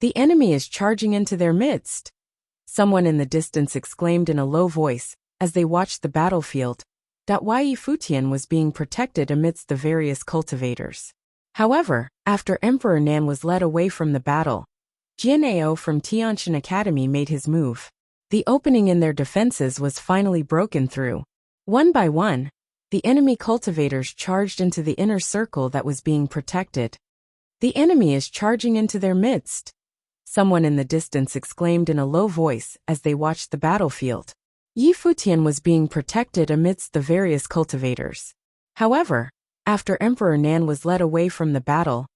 The enemy is charging into their midst. Someone in the distance exclaimed in a low voice as they watched the battlefield. Yi Futian was being protected amidst the various cultivators. However, after Emperor Nan was led away from the battle, Jianao from Tianshan Academy made his move. The opening in their defenses was finally broken through. One by one, the enemy cultivators charged into the inner circle that was being protected. The enemy is charging into their midst. Someone in the distance exclaimed in a low voice as they watched the battlefield. Yi Futian was being protected amidst the various cultivators. However, after Emperor Nan was led away from the battle,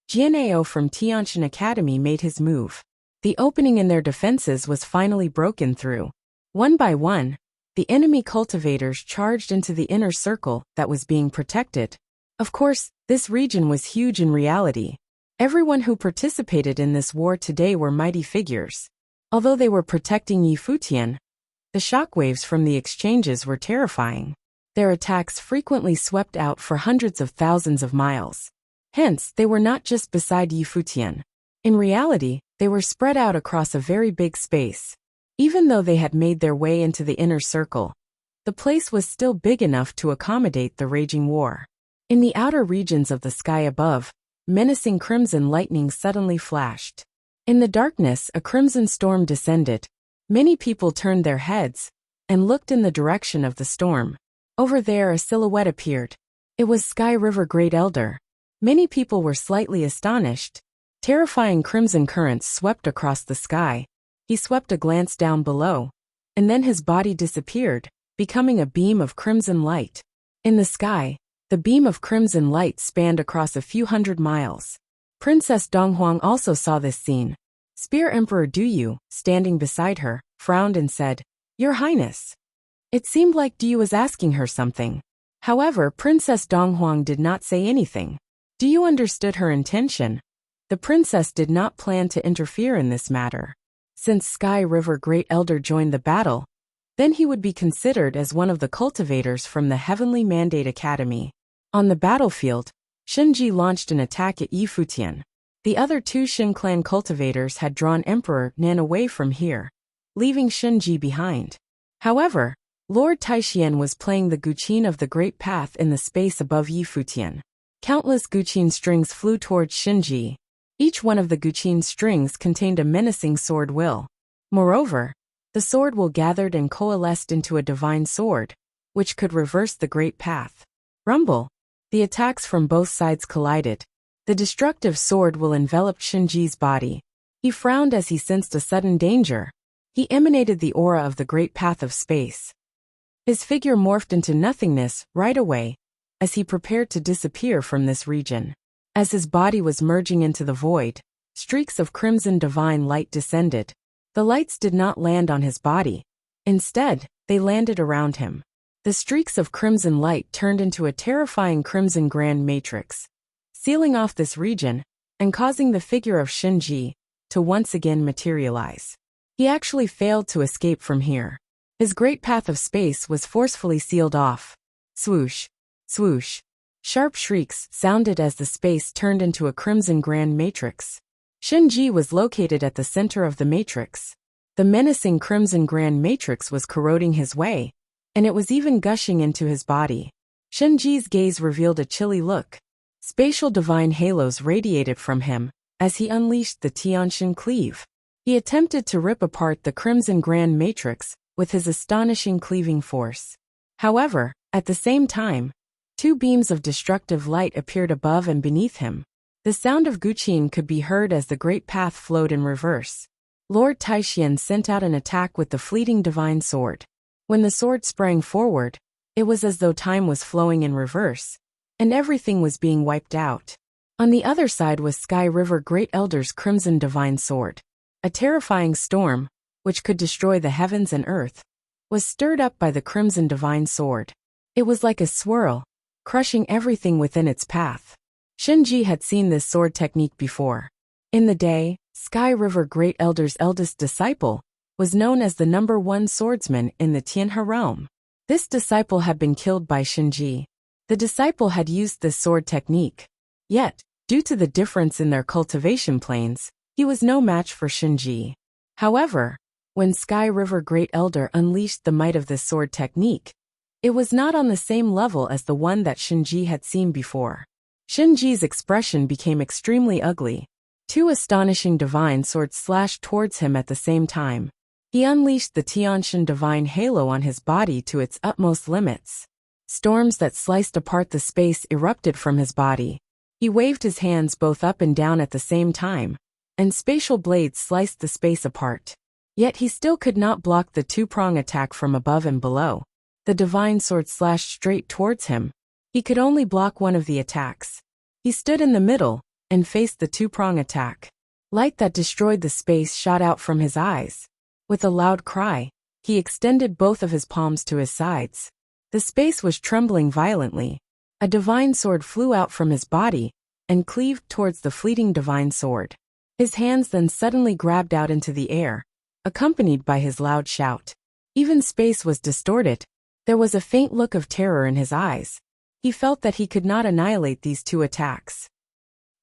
Jianao from Tianshan Academy made his move. The opening in their defenses was finally broken through. One by one, the enemy cultivators charged into the inner circle that was being protected. Of course, this region was huge in reality. Everyone who participated in this war today were mighty figures. Although they were protecting Yi Futian, the shockwaves from the exchanges were terrifying. Their attacks frequently swept out for hundreds of thousands of miles. Hence, they were not just beside Yi Futian. In reality, they were spread out across a very big space. Even though they had made their way into the inner circle, the place was still big enough to accommodate the raging war. In the outer regions of the sky above, menacing crimson lightning suddenly flashed. In the darkness, a crimson storm descended. Many people turned their heads and looked in the direction of the storm. Over there a silhouette appeared. It was Sky River Great Elder. Many people were slightly astonished. Terrifying crimson currents swept across the sky. He swept a glance down below, and then his body disappeared, becoming a beam of crimson light. In the sky, the beam of crimson light spanned across a few hundred miles. Princess Donghuang also saw this scene. Spear Emperor Duyu, standing beside her, frowned and said, "Your Highness." It seemed like Duyu was asking her something. However, Princess Donghuang did not say anything. Duyu understood her intention. The princess did not plan to interfere in this matter. Since Sky River Great Elder joined the battle, then he would be considered as one of the cultivators from the Heavenly Mandate Academy. On the battlefield, Shinji launched an attack at Yi Futian. The other two Shin clan cultivators had drawn Emperor Nan away from here, leaving Shinji behind. However, Lord Taishian was playing the guqin of the Great Path in the space above Yi Futian. Countless guqin strings flew towards Shinji. Each one of the guqin strings contained a menacing sword will. Moreover, the sword will gathered and coalesced into a divine sword, which could reverse the Great Path. Rumble! The attacks from both sides collided. The destructive sword will enveloped Shinji's body. He frowned as he sensed a sudden danger. He emanated the aura of the Great Path of space. His figure morphed into nothingness right away, as he prepared to disappear from this region. As his body was merging into the void, streaks of crimson divine light descended. The lights did not land on his body. Instead, they landed around him. The streaks of crimson light turned into a terrifying crimson grand matrix, sealing off this region and causing the figure of Shinji to once again materialize. He actually failed to escape from here. His Great Path of space was forcefully sealed off. Swoosh! Swoosh! Sharp shrieks sounded as the space turned into a crimson grand matrix. Shinji was located at the center of the matrix. The menacing crimson grand matrix was corroding his way, and it was even gushing into his body. Shinji's gaze revealed a chilly look. Spatial divine halos radiated from him as he unleashed the Tianshan cleave. He attempted to rip apart the crimson grand matrix with his astonishing cleaving force. However, at the same time, two beams of destructive light appeared above and beneath him. The sound of guqin could be heard as the Great Path flowed in reverse. Lord Taishian sent out an attack with the fleeting divine sword. When the sword sprang forward, it was as though time was flowing in reverse, and everything was being wiped out. On the other side was Sky River Great Elder's crimson divine sword. A terrifying storm, which could destroy the heavens and earth, was stirred up by the crimson divine sword. It was like a swirl, crushing everything within its path. Shinji had seen this sword technique before. In the day, Sky River Great Elder's eldest disciple was known as the #1 swordsman in the Tianhe realm. This disciple had been killed by Shinji. The disciple had used this sword technique. Yet, due to the difference in their cultivation planes, He was no match for Shinji. However, when Sky River Great Elder unleashed the might of this sword technique, it was not on the same level as the one that Shinji had seen before. Shinji's expression became extremely ugly. Two astonishing divine swords slashed towards him at the same time. He unleashed the Tianshan divine halo on his body to its utmost limits. Storms that sliced apart the space erupted from his body. He waved his hands both up and down at the same time, and spatial blades sliced the space apart. Yet he still could not block the two-prong attack from above and below. The divine sword slashed straight towards him. He could only block one of the attacks. He stood in the middle and faced the two-prong attack. Light that destroyed the space shot out from his eyes. With a loud cry, he extended both of his palms to his sides. The space was trembling violently. A divine sword flew out from his body and cleaved towards the fleeting divine sword. His hands then suddenly grabbed out into the air, accompanied by his loud shout. Even space was distorted. There was a faint look of terror in his eyes. He felt that he could not annihilate these two attacks.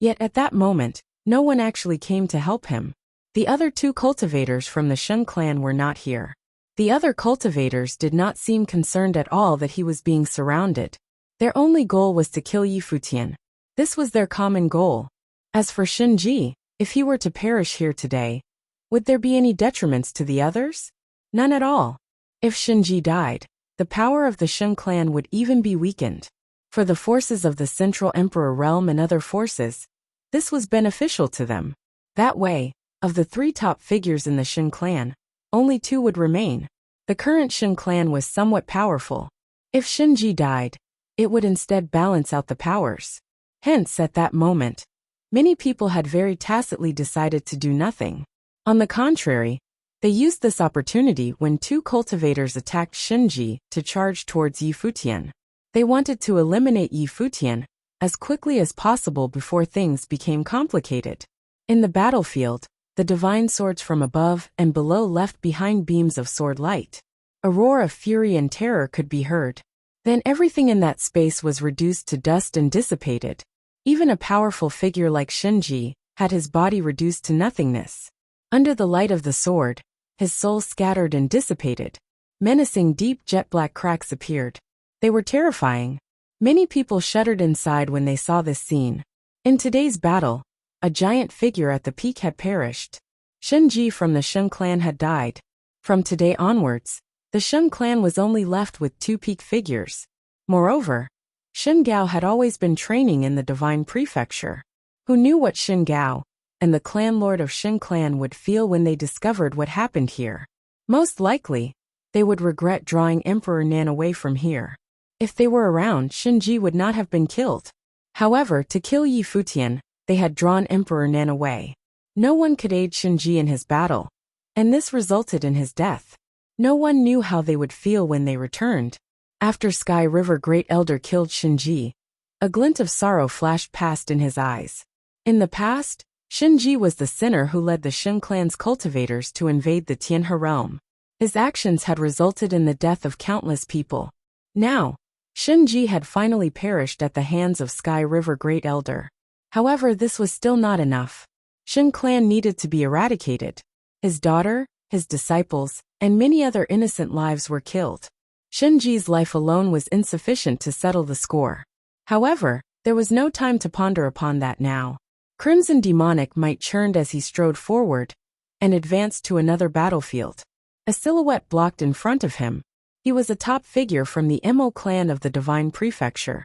Yet at that moment, no one actually came to help him. The other two cultivators from the Shun clan were not here. The other cultivators did not seem concerned at all that he was being surrounded. Their only goal was to kill Yi Futian. This was their common goal. As for Shinji, if he were to perish here today, would there be any detriments to the others? None at all. If Shinji died, the power of the Shun clan would even be weakened. For the forces of the Central Emperor realm and other forces, this was beneficial to them. That way, of the three top figures in the Shun clan, only two would remain. The current Shun clan was somewhat powerful. If Shinji died, it would instead balance out the powers. Hence, at that moment, many people had very tacitly decided to do nothing. On the contrary, they used this opportunity when two cultivators attacked Shinji to charge towards Yi Futian. They wanted to eliminate Yi Futian as quickly as possible before things became complicated. In the battlefield, the divine swords from above and below left behind beams of sword light. A roar of fury and terror could be heard. Then everything in that space was reduced to dust and dissipated. Even a powerful figure like Shinji had his body reduced to nothingness. Under the light of the sword, his soul scattered and dissipated. Menacing deep jet-black cracks appeared. They were terrifying. Many people shuddered inside when they saw this scene. In today's battle, a giant figure at the peak had perished. Shinji from the Shun clan had died. From today onwards, the Shun clan was only left with two peak figures. Moreover, Shin Gao had always been training in the Divine Prefecture. Who knew what Shin Gao and the clan lord of Shin clan would feel when they discovered what happened here? Most likely, they would regret drawing Emperor Nan away from here. If they were around, Shinji would not have been killed. However, to kill Yi Futian, they had drawn Emperor Nan away. No one could aid Shinji in his battle, and this resulted in his death. No one knew how they would feel when they returned. After Sky River Great Elder killed Shinji, a glint of sorrow flashed past in his eyes. In the past, Shinji was the sinner who led the Shun clan's cultivators to invade the Tianhe realm. His actions had resulted in the death of countless people. Now, Shinji had finally perished at the hands of Sky River Great Elder. However, this was still not enough. Shun clan needed to be eradicated. His daughter, his disciples, and many other innocent lives were killed. Shinji's life alone was insufficient to settle the score. However, there was no time to ponder upon that now. Crimson demonic might churned as he strode forward and advanced to another battlefield. A silhouette blocked in front of him. He was a top figure from the Mo clan of the Divine Prefecture.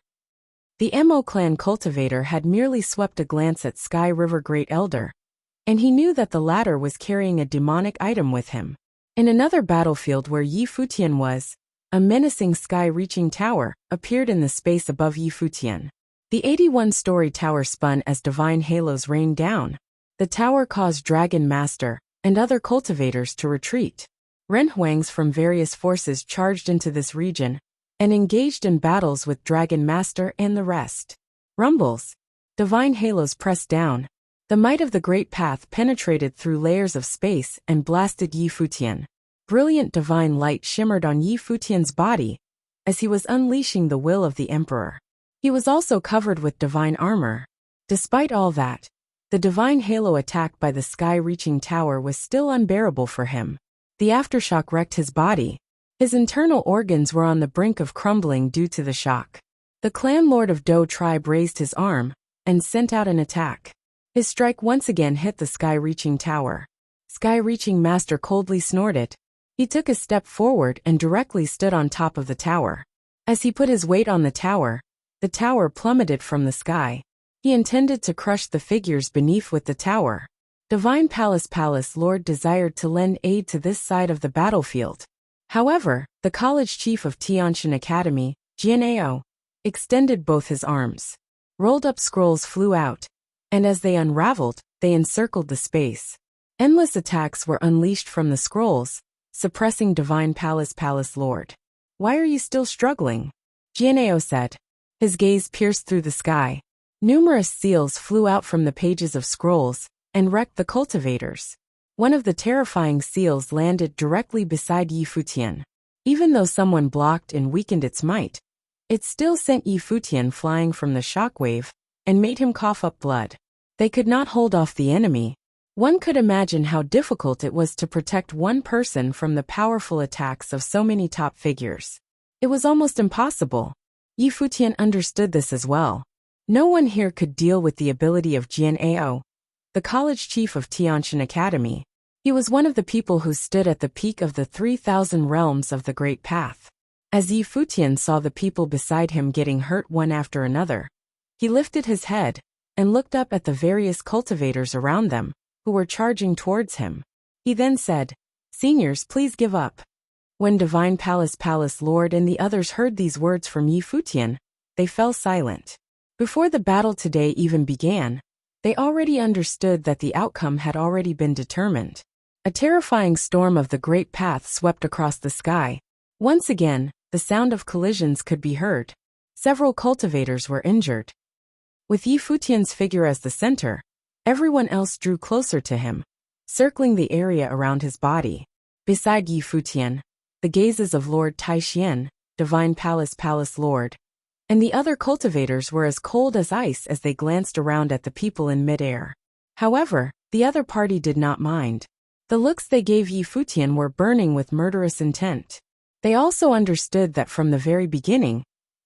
The Mo clan cultivator had merely swept a glance at Sky River Great Elder, and he knew that the latter was carrying a demonic item with him. In another battlefield where Yi Futian was, a menacing sky-reaching tower appeared in the space above Yi Futian. The 81-story tower spun as divine halos rained down. The tower caused Dragon Master and other cultivators to retreat. Renhuangs from various forces charged into this region and engaged in battles with Dragon Master and the rest. Rumbles. Divine halos pressed down. The might of the Great Path penetrated through layers of space and blasted Yi Futian. Brilliant divine light shimmered on Yi Futian's body as he was unleashing the will of the Emperor. He was also covered with divine armor. Despite all that, The divine halo attack by the sky-reaching tower was still unbearable for him. The aftershock wrecked his body. His internal organs were on the brink of crumbling due to the shock. The clan lord of Do tribe raised his arm and sent out an attack. His strike once again hit the sky-reaching tower. Sky-reaching master coldly snorted. He took a step forward and directly stood on top of the tower. As he put his weight on the tower plummeted from the sky. He intended to crush the figures beneath with the tower. Divine Palace Lord desired to lend aid to this side of the battlefield. However, the college chief of Tianshan Academy, Jianao, extended both his arms. Rolled-up scrolls flew out, and as they unraveled, they encircled the space. Endless attacks were unleashed from the scrolls, suppressing Divine Palace Lord. "Why are you still struggling?" Jianao said. His gaze pierced through the sky. Numerous seals flew out from the pages of scrolls and wrecked the cultivators. One of the terrifying seals landed directly beside Yi Futian. Even though someone blocked and weakened its might, it still sent Yi Futian flying from the shockwave and made him cough up blood. They could not hold off the enemy. One could imagine how difficult it was to protect one person from the powerful attacks of so many top figures. It was almost impossible. Yi Futian understood this as well. No one here could deal with the ability of Jianao, the college chief of Tianshan Academy. He was one of the people who stood at the peak of the 3,000 realms of the Great Path. As Yi Futian saw the people beside him getting hurt one after another, he lifted his head and looked up at the various cultivators around them, who were charging towards him. He then said, "Seniors, please give up." When Divine Palace Lord and the others heard these words from Yi Futian, they fell silent. Before the battle today even began, they already understood that the outcome had already been determined. A terrifying storm of the Great Path swept across the sky. Once again, the sound of collisions could be heard. Several cultivators were injured. With Yi Futian's figure as the center, everyone else drew closer to him, circling the area around his body. Beside Yi Futian, the gazes of Lord Taishian, Divine Palace Lord, and the other cultivators were as cold as ice as they glanced around at the people in midair. However, the other party did not mind. The looks they gave Yi Futian were burning with murderous intent. They also understood that from the very beginning,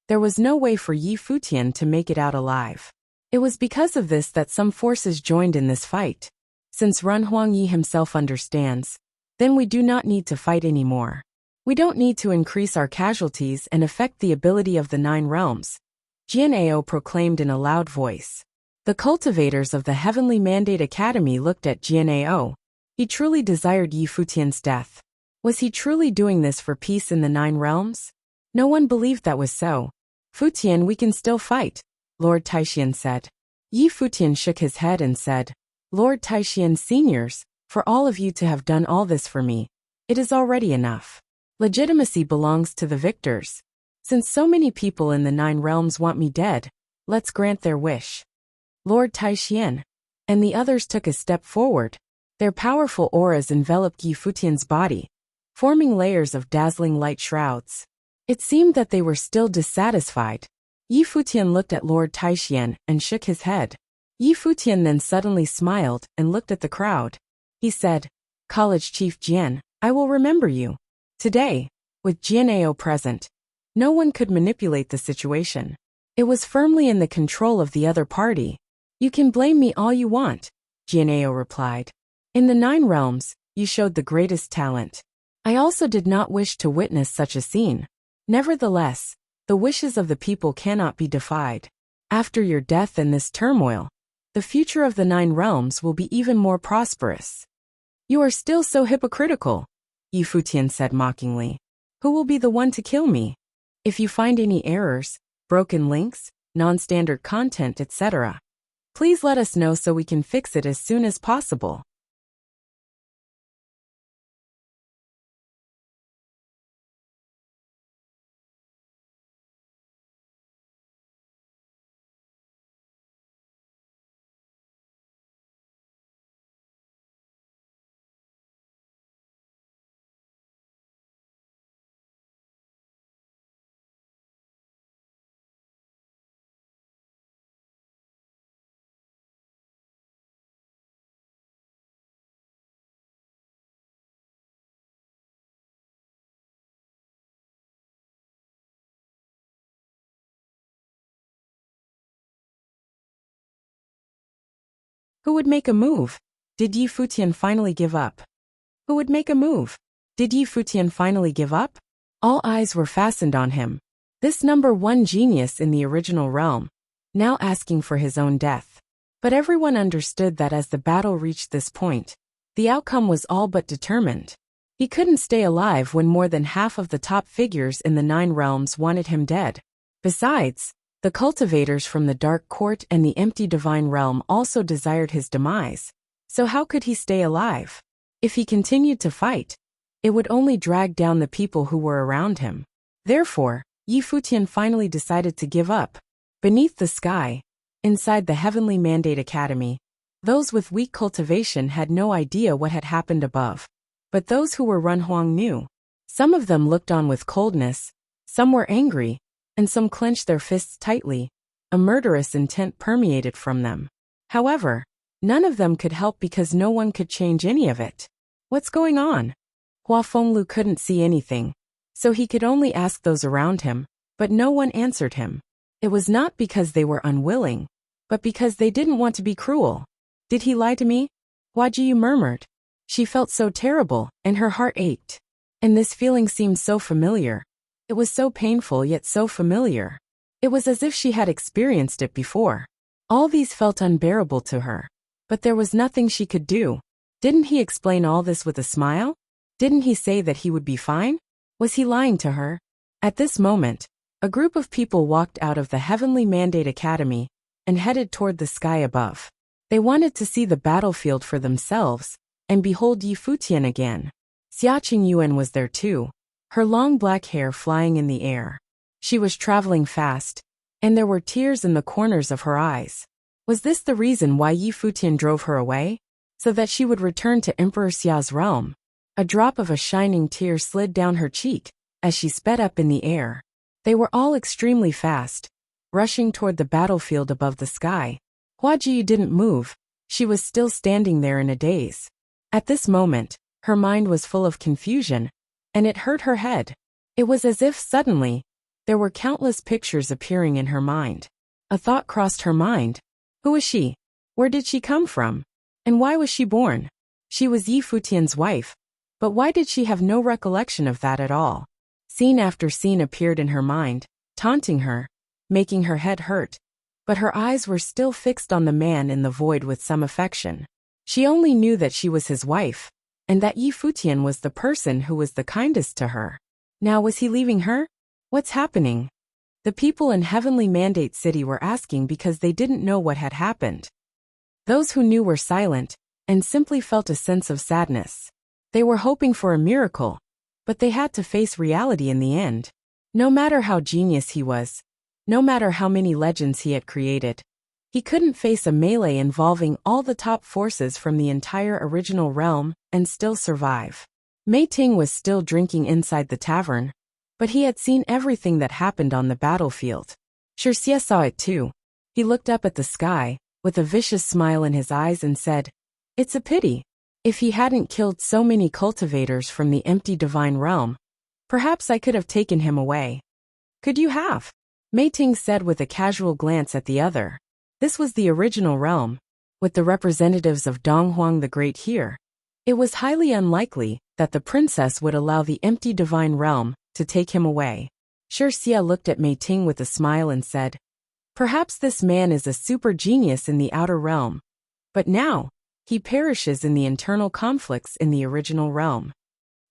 there was no way for Yi Futian to make it out alive. It was because of this that some forces joined in this fight. Since Ren Huangyi himself understands, then we do not need to fight anymore. We don't need to increase our casualties and affect the ability of the 9 realms, Jianao proclaimed in a loud voice. The cultivators of the Heavenly Mandate Academy looked at Jianao. He truly desired Yi Futian's death. Was he truly doing this for peace in the 9 realms? No one believed that was so. "Futian, we can still fight," Lord Taishian said. Yi Futian shook his head and said, "Lord Taishian, seniors, for all of you to have done all this for me, it is already enough. Legitimacy belongs to the victors. Since so many people in the 9 realms want me dead, let's grant their wish." Lord Taishian and the others took a step forward. Their powerful auras enveloped Yi Futian's body, forming layers of dazzling light shrouds. It seemed that they were still dissatisfied. Yi Futian looked at Lord Taishian and shook his head. Yi Futian then suddenly smiled and looked at the crowd. He said, "College Chief Jian, I will remember you." Today, with Jianao present, no one could manipulate the situation. It was firmly in the control of the other party. "You can blame me all you want," Jianao replied. "In the 9 realms, you showed the greatest talent. I also did not wish to witness such a scene. Nevertheless, the wishes of the people cannot be defied. After your death and this turmoil, the future of the 9 realms will be even more prosperous." "You are still so hypocritical," Yi Futian said mockingly. "Who will be the one to kill me? If you find any errors, broken links, non-standard content, etc., please let us know so we can fix it as soon as possible." Who would make a move? Did Yi Futian finally give up? Who would make a move? Did Yi Futian finally give up? All eyes were fastened on him. This number one genius in the original realm, now asking for his own death. But everyone understood that as the battle reached this point, the outcome was all but determined. He couldn't stay alive when more than half of the top figures in the 9 realms wanted him dead. Besides, the cultivators from the Dark Court and the Empty Divine Realm also desired his demise. So how could he stay alive? If he continued to fight, it would only drag down the people who were around him. Therefore, Yi Futian finally decided to give up. Beneath the sky, inside the Heavenly Mandate Academy, those with weak cultivation had no idea what had happened above. But those who were Runhuang knew. Some of them looked on with coldness, some were angry, and some clenched their fists tightly. A murderous intent permeated from them. However, none of them could help because no one could change any of it. What's going on? Hua Fenglu couldn't see anything, so he could only ask those around him, but no one answered him. It was not because they were unwilling, but because they didn't want to be cruel. Did he lie to me? Hua Jiyu murmured. She felt so terrible, and her heart ached. And this feeling seemed so familiar. It was so painful yet so familiar. It was as if she had experienced it before. All these felt unbearable to her. But there was nothing she could do. Didn't he explain all this with a smile? Didn't he say that he would be fine? Was he lying to her? At this moment, a group of people walked out of the Heavenly Mandate Academy and headed toward the sky above. They wanted to see the battlefield for themselves and behold Yi Futian again. Xia Qingyuan was there too, her long black hair flying in the air. She was traveling fast, and there were tears in the corners of her eyes. Was this the reason why Yi Futian drove her away? So that she would return to Emperor Xia's realm? A drop of a shining tear slid down her cheek as she sped up in the air. They were all extremely fast, rushing toward the battlefield above the sky. Hua Jiyu didn't move. She was still standing there in a daze. At this moment, her mind was full of confusion, and it hurt her head. It was as if suddenly, there were countless pictures appearing in her mind. A thought crossed her mind. Who was she? Where did she come from? And why was she born? She was Yi Futian's wife, but why did she have no recollection of that at all? Scene after scene appeared in her mind, taunting her, making her head hurt, but her eyes were still fixed on the man in the void with some affection. She only knew that she was his wife, and that Yi Futian was the person who was the kindest to her. Now was he leaving her? What's happening? The people in Heavenly Mandate City were asking because they didn't know what had happened. Those who knew were silent, and simply felt a sense of sadness. They were hoping for a miracle, but they had to face reality in the end. No matter how genius he was, no matter how many legends he had created, he couldn't face a melee involving all the top forces from the entire original realm and still survive. Mei Ting was still drinking inside the tavern, but he had seen everything that happened on the battlefield. Xie saw it too. He looked up at the sky, with a vicious smile in his eyes and said, "It's a pity. If he hadn't killed so many cultivators from the Empty Divine Realm, perhaps I could have taken him away." "Could you have?" Mei Ting said with a casual glance at the other. This was the original realm, with the representatives of Donghuang the Great here. It was highly unlikely that the princess would allow the Empty Divine Realm to take him away. Xie looked at Mei Ting with a smile and said, "Perhaps this man is a super genius in the outer realm, but now, he perishes in the internal conflicts in the original realm."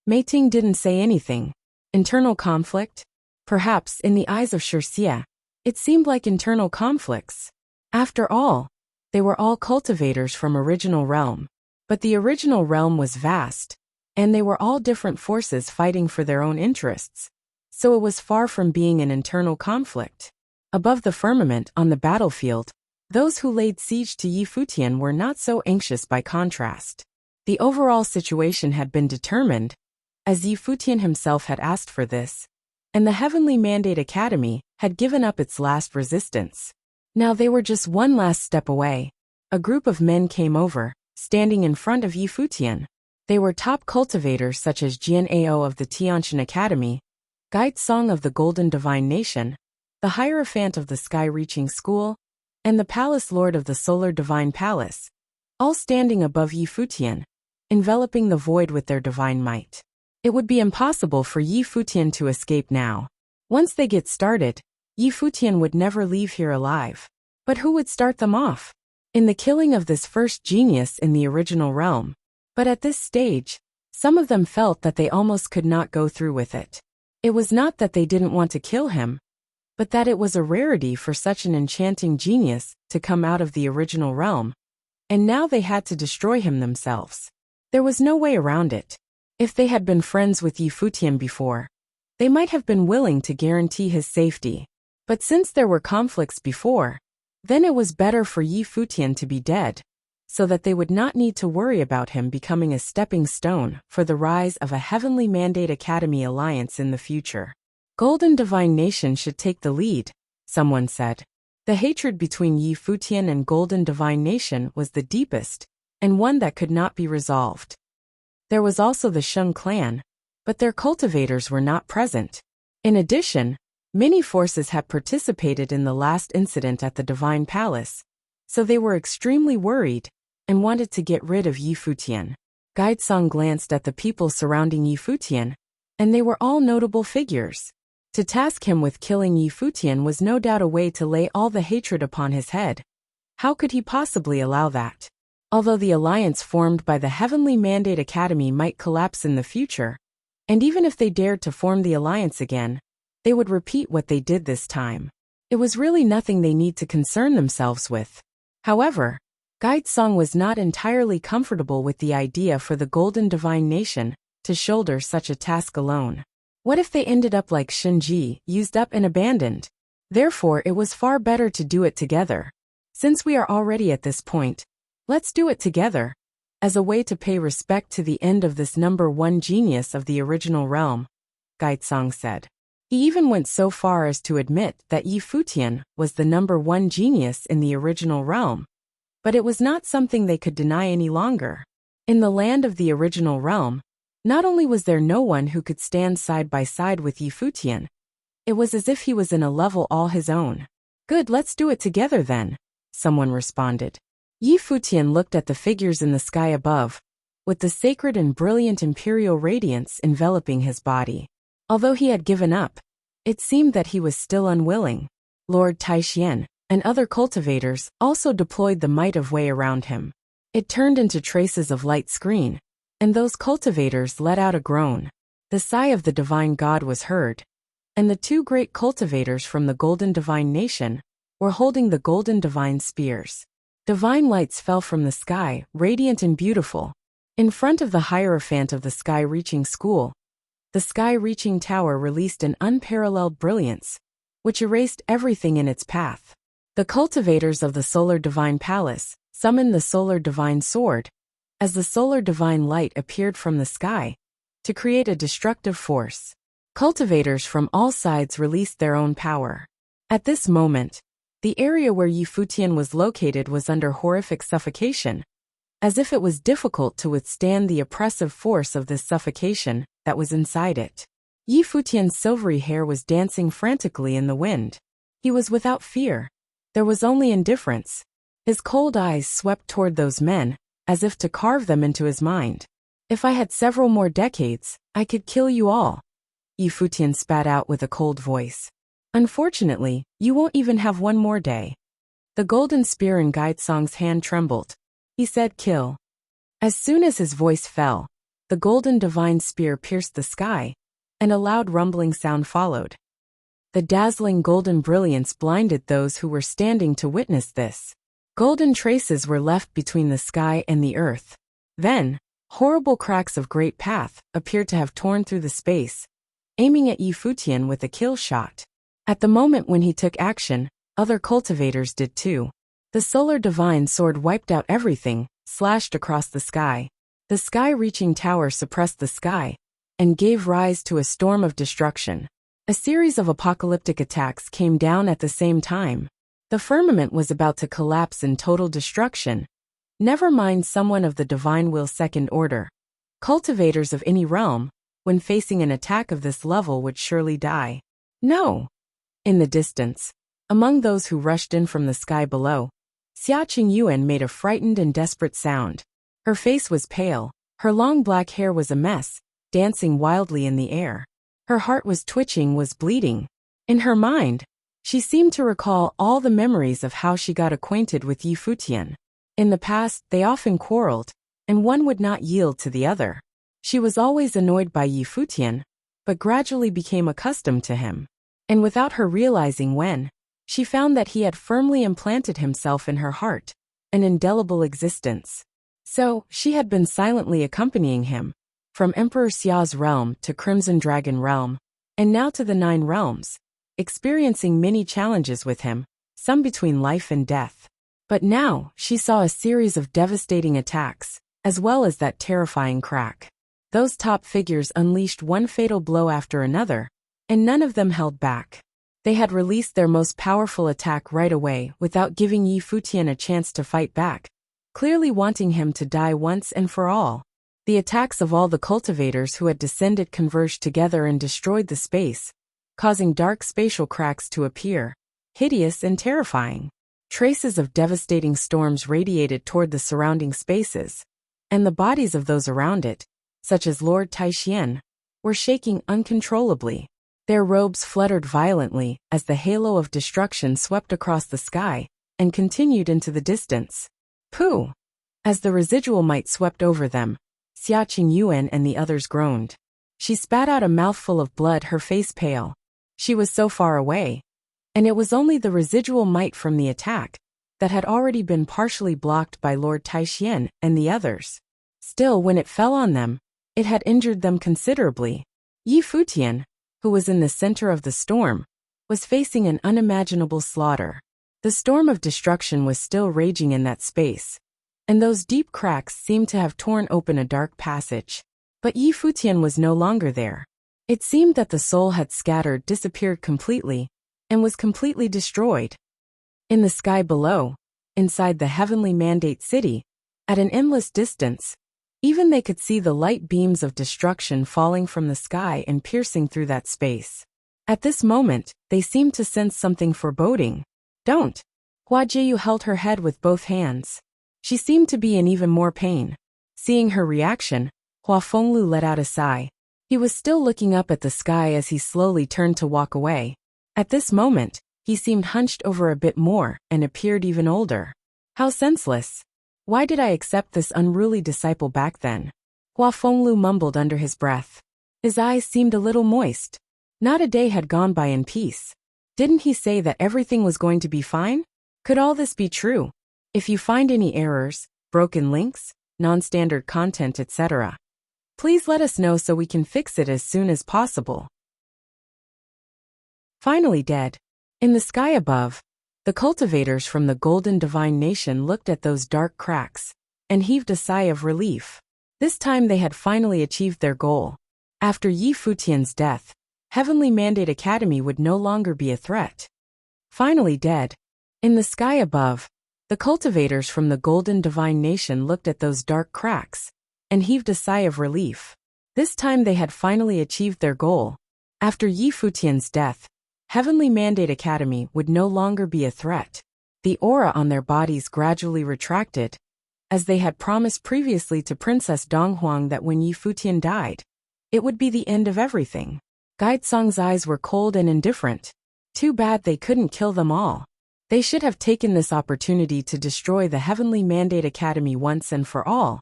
Mei Ting didn't say anything. Internal conflict? Perhaps in the eyes of Xie, it seemed like internal conflicts. After all, they were all cultivators from original realm. But the original realm was vast, and they were all different forces fighting for their own interests. So it was far from being an internal conflict. Above the firmament on the battlefield, those who laid siege to Yi Futian were not so anxious by contrast. The overall situation had been determined, as Yi Futian himself had asked for this, and the Heavenly Mandate Academy had given up its last resistance. Now they were just one last step away. A group of men came over, standing in front of Yi Futian. They were top cultivators such as Jian Ao of the Tianqian Academy, Guide Song of the Golden Divine Nation, the Hierophant of the Sky-Reaching School, and the Palace Lord of the Solar Divine Palace. all standing above Yi Futian, enveloping the void with their divine might. It would be impossible for Yi Futian to escape now. Once they get started, Yi Futian would never leave here alive. But who would start them off? In the killing of this first genius in the original realm. But at this stage, some of them felt that they almost could not go through with it. It was not that they didn't want to kill him, but that it was a rarity for such an enchanting genius to come out of the original realm, and now they had to destroy him themselves. There was no way around it. If they had been friends with Yi Futian before, they might have been willing to guarantee his safety. But since there were conflicts before, then it was better for Yi Futian to be dead, so that they would not need to worry about him becoming a stepping stone for the rise of a Heavenly Mandate Academy alliance in the future. Golden Divine Nation should take the lead, someone said. The hatred between Yi Futian and Golden Divine Nation was the deepest, and one that could not be resolved. There was also the Sheng clan, but their cultivators were not present. In addition, many forces had participated in the last incident at the Divine Palace, so they were extremely worried and wanted to get rid of Yi Futian. Gaitsong glanced at the people surrounding Yi Futian, and they were all notable figures. To task him with killing Yi Futian was no doubt a way to lay all the hatred upon his head. How could he possibly allow that? Although the alliance formed by the Heavenly Mandate Academy might collapse in the future, and even if they dared to form the alliance again, they would repeat what they did this time. It was really nothing they need to concern themselves with. However, Gaitsong was not entirely comfortable with the idea for the Golden Divine Nation to shoulder such a task alone. What if they ended up like Shinji, used up and abandoned? Therefore, it was far better to do it together. Since we are already at this point, let's do it together, as a way to pay respect to the end of this number one genius of the original realm, Gaitsong said. He even went so far as to admit that Yi Futian was the number one genius in the original realm. But it was not something they could deny any longer. In the land of the original realm, not only was there no one who could stand side by side with Yi Futian, it was as if he was in a level all his own. Good, let's do it together then, someone responded. Yi Futian looked at the figures in the sky above, with the sacred and brilliant imperial radiance enveloping his body. Although he had given up, it seemed that he was still unwilling. Lord Taixian and other cultivators also deployed the might of Wei around him. It turned into traces of light screen, and those cultivators let out a groan. The sigh of the divine god was heard, and the two great cultivators from the Golden Divine Nation were holding the golden divine spears. Divine lights fell from the sky, radiant and beautiful. In front of the Hierophant of the Sky-Reaching School, the Sky-Reaching Tower released an unparalleled brilliance, which erased everything in its path. The cultivators of the Solar Divine Palace summoned the Solar Divine Sword, as the Solar Divine Light appeared from the sky, to create a destructive force. Cultivators from all sides released their own power. At this moment, the area where Yi Futian was located was under horrific suffocation, as if it was difficult to withstand the oppressive force of this suffocation that was inside it. Yi Futian's silvery hair was dancing frantically in the wind. He was without fear. There was only indifference. His cold eyes swept toward those men, as if to carve them into his mind. If I had several more decades, I could kill you all, Yi Futian spat out with a cold voice. Unfortunately, you won't even have one more day. The golden spear in Gaitsong's hand trembled. He said kill. As soon as his voice fell, the golden divine spear pierced the sky, and a loud rumbling sound followed. The dazzling golden brilliance blinded those who were standing to witness this. Golden traces were left between the sky and the earth. Then, horrible cracks of great path appeared to have torn through the space, aiming at Yi Futian with a kill shot. At the moment when he took action, other cultivators did too. The Solar Divine Sword wiped out everything, slashed across the sky. The Sky-Reaching Tower suppressed the sky, and gave rise to a storm of destruction. A series of apocalyptic attacks came down at the same time. The firmament was about to collapse in total destruction. Never mind someone of the Divine Will Second Order. Cultivators of any realm, when facing an attack of this level, would surely die. No! In the distance, among those who rushed in from the sky below, Xia Qingyuan made a frightened and desperate sound. Her face was pale, her long black hair was a mess, dancing wildly in the air. Her heart was twitching, was bleeding. In her mind, she seemed to recall all the memories of how she got acquainted with Yi Futian. In the past, they often quarreled, and one would not yield to the other. She was always annoyed by Yi Futian, but gradually became accustomed to him. And without her realizing when, she found that he had firmly implanted himself in her heart, an indelible existence. So, she had been silently accompanying him, from Emperor Xia's realm to Crimson Dragon realm, and now to the 9 realms, experiencing many challenges with him, some between life and death. But now, she saw a series of devastating attacks, as well as that terrifying crack. Those top figures unleashed one fatal blow after another, and none of them held back. They had released their most powerful attack right away without giving Yi Futian a chance to fight back, clearly wanting him to die once and for all. The attacks of all the cultivators who had descended converged together and destroyed the space, causing dark spatial cracks to appear, hideous and terrifying. Traces of devastating storms radiated toward the surrounding spaces, and the bodies of those around it, such as Lord Taixian, were shaking uncontrollably. Their robes fluttered violently as the halo of destruction swept across the sky and continued into the distance. Pooh! As the residual might swept over them, Xia Qingyuan and the others groaned. She spat out a mouthful of blood, her face pale. She was so far away, and it was only the residual might from the attack that had already been partially blocked by Lord Taixian and the others. Still, when it fell on them, it had injured them considerably. Yi Futian, who was in the center of the storm, was facing an unimaginable slaughter. The storm of destruction was still raging in that space, and those deep cracks seemed to have torn open a dark passage. But Yi Futian was no longer there. It seemed that the soul had scattered, disappeared completely, and was completely destroyed. In the sky below, inside the heavenly mandate city, at an endless distance, even they could see the light beams of destruction falling from the sky and piercing through that space. At this moment, they seemed to sense something foreboding. Don't! Hua Jiyu held her head with both hands. She seemed to be in even more pain. Seeing her reaction, Hua Fenglu let out a sigh. He was still looking up at the sky as he slowly turned to walk away. At this moment, he seemed hunched over a bit more and appeared even older. How senseless! Why did I accept this unruly disciple back then? Hua Fenglu mumbled under his breath. His eyes seemed a little moist. Not a day had gone by in peace. Didn't he say that everything was going to be fine? Could all this be true? If you find any errors, broken links, non-standard content, etc., please let us know so we can fix it as soon as possible. Finally dead. In the sky above, the cultivators from the Golden Divine Nation looked at those dark cracks and heaved a sigh of relief. This time they had finally achieved their goal. After Yi Futian's death, Heavenly Mandate Academy would no longer be a threat. Finally dead. In the sky above, the cultivators from the Golden Divine Nation looked at those dark cracks and heaved a sigh of relief. This time they had finally achieved their goal. After Yi Futian's death, Heavenly Mandate Academy would no longer be a threat. The aura on their bodies gradually retracted, as they had promised previously to Princess Donghuang that when Yi Futian died, it would be the end of everything. Gaitsong's eyes were cold and indifferent. Too bad they couldn't kill them all. They should have taken this opportunity to destroy the Heavenly Mandate Academy once and for all.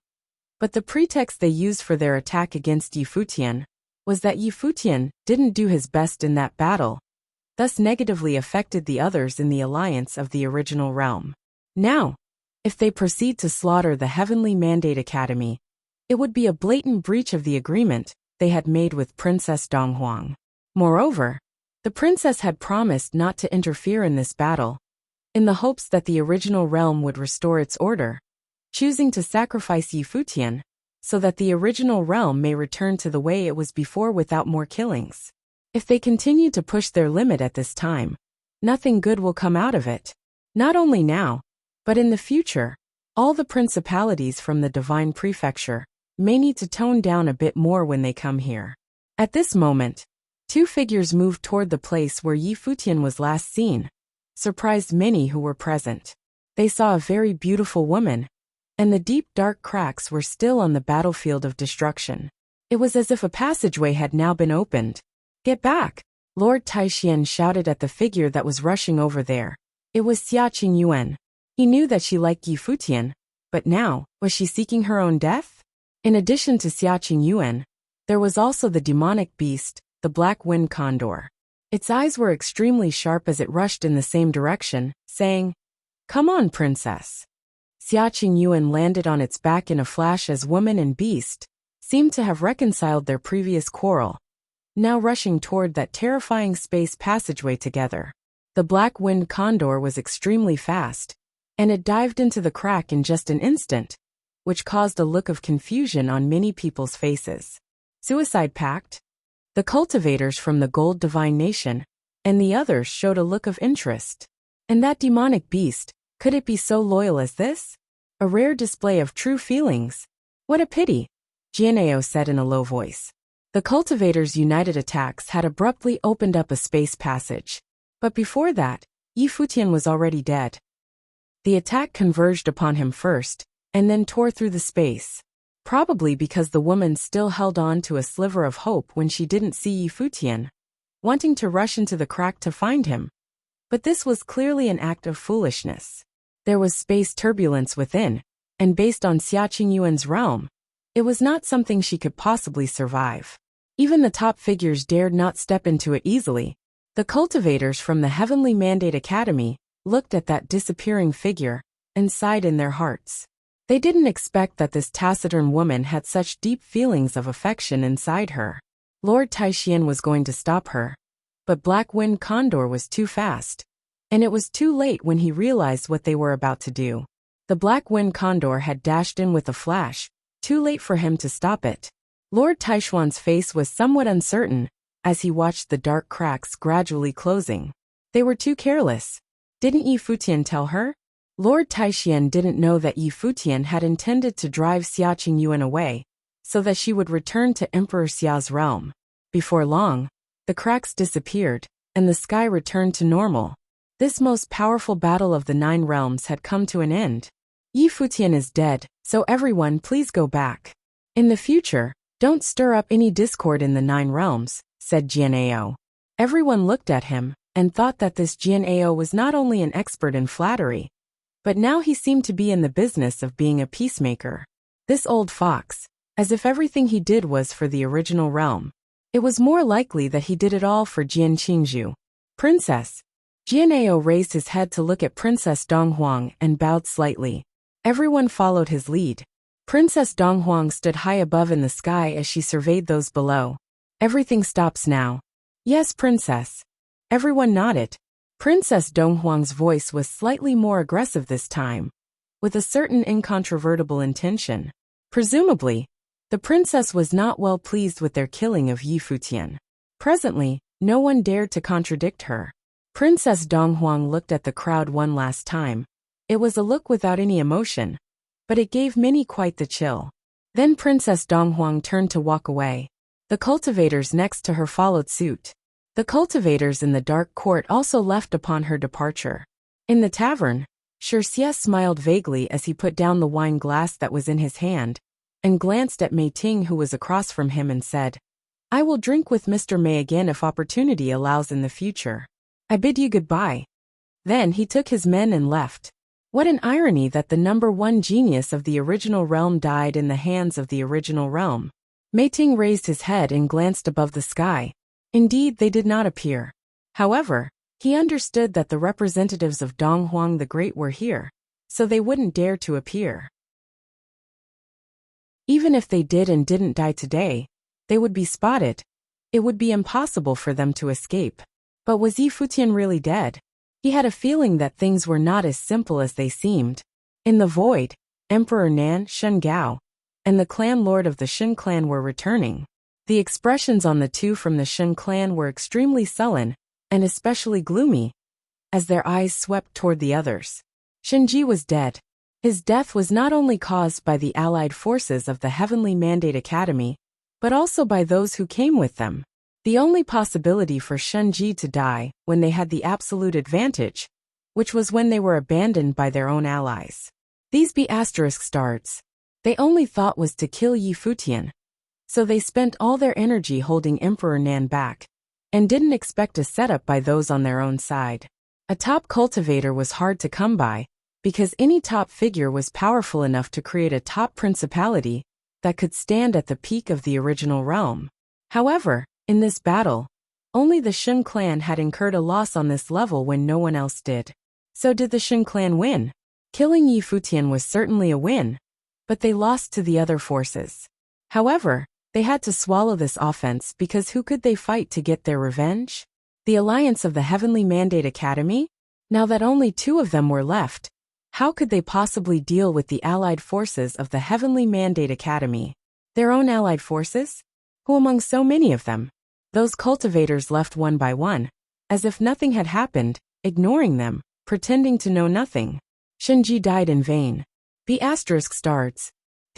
But the pretext they used for their attack against Yi Futian was that Yi Futian didn't do his best in that battle, thus negatively affected the others in the alliance of the original realm. Now, if they proceed to slaughter the Heavenly Mandate Academy, it would be a blatant breach of the agreement they had made with Princess Donghuang. Moreover, the princess had promised not to interfere in this battle, in the hopes that the original realm would restore its order, choosing to sacrifice Yi Futian so that the original realm may return to the way it was before without more killings. If they continue to push their limit at this time, nothing good will come out of it. Not only now, but in the future, all the principalities from the Divine Prefecture may need to tone down a bit more when they come here. At this moment, 2 figures moved toward the place where Yi Futian was last seen, surprised many who were present. they saw a very beautiful woman, and the deep dark cracks were still on the battlefield of destruction. It was as if a passageway had now been opened. "Get back!" Lord Taixian shouted at the figure that was rushing over there. It was Xia Qingyuan. He knew that she liked Yi Futian, but now, was she seeking her own death? In addition to Xia Qingyuan, there was also the demonic beast, the black wind condor. Its eyes were extremely sharp as it rushed in the same direction, saying, "Come on, princess." Xia Qingyuan landed on its back in a flash as woman and beast seemed to have reconciled their previous quarrel, now rushing toward that terrifying space passageway together. The black wind condor was extremely fast, and it dived into the crack in just an instant, which caused a look of confusion on many people's faces. Suicide pact? The cultivators from the Gold Divine Nation and the others showed a look of interest. And that demonic beast, could it be so loyal as this? A rare display of true feelings. What a pity, Jianao said in a low voice. The cultivators' united attacks had abruptly opened up a space passage. But before that, Yi Futian was already dead. The attack converged upon him first, and then tore through the space. Probably because the woman still held on to a sliver of hope when she didn't see Yi Futian, wanting to rush into the crack to find him. But this was clearly an act of foolishness. There was space turbulence within, and based on Xia Qingyuan's realm, it was not something she could possibly survive. Even the top figures dared not step into it easily. The cultivators from the Heavenly Mandate Academy looked at that disappearing figure and sighed in their hearts. They didn't expect that this taciturn woman had such deep feelings of affection inside her. Lord Taixian was going to stop her, but Black Wind Condor was too fast, and it was too late when he realized what they were about to do. The Black Wind Condor had dashed in with a flash, too late for him to stop it. Lord Taishuan's face was somewhat uncertain as he watched the dark cracks gradually closing. They were too careless. Didn't Yi Futian tell her? Lord Taixian didn't know that Yi Futian had intended to drive Xia Qingyuan away, so that she would return to Emperor Xia's realm. Before long, the cracks disappeared, and the sky returned to normal. This most powerful battle of the 9 realms had come to an end. Yi Futian is dead, so everyone please go back. In the future, don't stir up any discord in the 9 realms, said Jianao. Everyone looked at him and thought that this Jianao was not only an expert in flattery, but now he seemed to be in the business of being a peacemaker. This old fox, as if everything he did was for the original realm. It was more likely that he did it all for Jian Qingzhu. Princess. Jianao raised his head to look at Princess Donghuang and bowed slightly. Everyone followed his lead. Princess Donghuang stood high above in the sky as she surveyed those below. Everything stops now. Yes, princess. Everyone nodded. Princess Donghuang's voice was slightly more aggressive this time, with a certain incontrovertible intention. Presumably, the princess was not well pleased with their killing of Yi Futian. Presently, no one dared to contradict her. Princess Donghuang looked at the crowd one last time. It was a look without any emotion, but it gave many quite the chill. Then Princess Donghuang turned to walk away. The cultivators next to her followed suit. The cultivators in the dark court also left upon her departure. In the tavern, Xie smiled vaguely as he put down the wine glass that was in his hand, and glanced at Mei Ting who was across from him and said, I will drink with Mr. Mei again if opportunity allows in the future. I bid you goodbye. Then he took his men and left. What an irony that the #1 genius of the original realm died in the hands of the original realm. Mei Ting raised his head and glanced above the sky. Indeed, they did not appear. However, he understood that the representatives of Donghuang the Great were here, so they wouldn't dare to appear. Even if they did and didn't die today, they would be spotted. It would be impossible for them to escape. But was Yi Futian really dead? He had a feeling that things were not as simple as they seemed. In the void, Emperor Nan Shengao and the clan lord of the Shen clan were returning. The expressions on the two from the Shen clan were extremely sullen, and especially gloomy, as their eyes swept toward the others. Shenji was dead. His death was not only caused by the allied forces of the Heavenly Mandate Academy, but also by those who came with them. The only possibility for Shenji to die when they had the absolute advantage which was when they were abandoned by their own allies. These B*****. They only thought was to kill Yi Futian, so they spent all their energy holding Emperor Nan back, and didn't expect a setup by those on their own side. A top cultivator was hard to come by, because any top figure was powerful enough to create a top principality that could stand at the peak of the original realm. However, in this battle, only the Shun clan had incurred a loss on this level when no one else did. So did the Shun clan win? Killing Yi Futian was certainly a win, but they lost to the other forces. However, they had to swallow this offense because who could they fight to get their revenge? The alliance of the Heavenly Mandate Academy? Now that only 2 of them were left, how could they possibly deal with the allied forces of the Heavenly Mandate Academy? Their own allied forces? Who among so many of them? Those cultivators left one by one, as if nothing had happened, ignoring them, pretending to know nothing. Shenji died in vain. The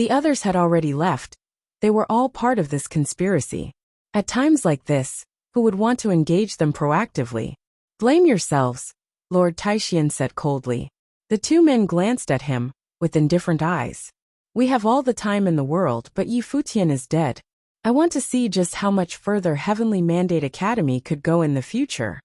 others had already left. They were all part of this conspiracy. At times like this, who would want to engage them proactively? Blame yourselves, Lord Taixian said coldly. The 2 men glanced at him, with indifferent eyes. We have all the time in the world, but Yi Futian is dead. I want to see just how much further Heavenly Mandate Academy could go in the future.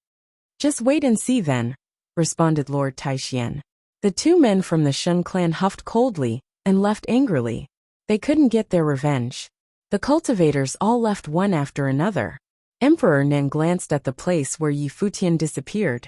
Just wait and see then, responded Lord Taixian. The 2 men from the Shun clan huffed coldly and left angrily. They couldn't get their revenge. The cultivators all left one after another. Emperor Nan glanced at the place where Yi Futian disappeared,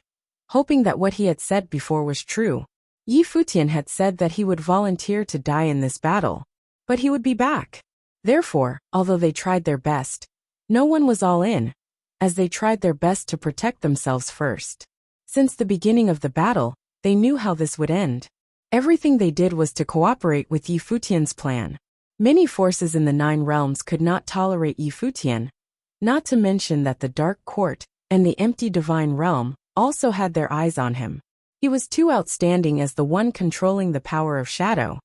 hoping that what he had said before was true. Yi Futian had said that he would volunteer to die in this battle, but he would be back. Therefore, although they tried their best, no one was all in, as they tried their best to protect themselves first. Since the beginning of the battle, they knew how this would end. Everything they did was to cooperate with Yi Futian's plan. Many forces in the 9 realms could not tolerate Yi Futian, not to mention that the Dark Court and the empty Divine Realm also had their eyes on him. He was too outstanding as the one controlling the power of shadow.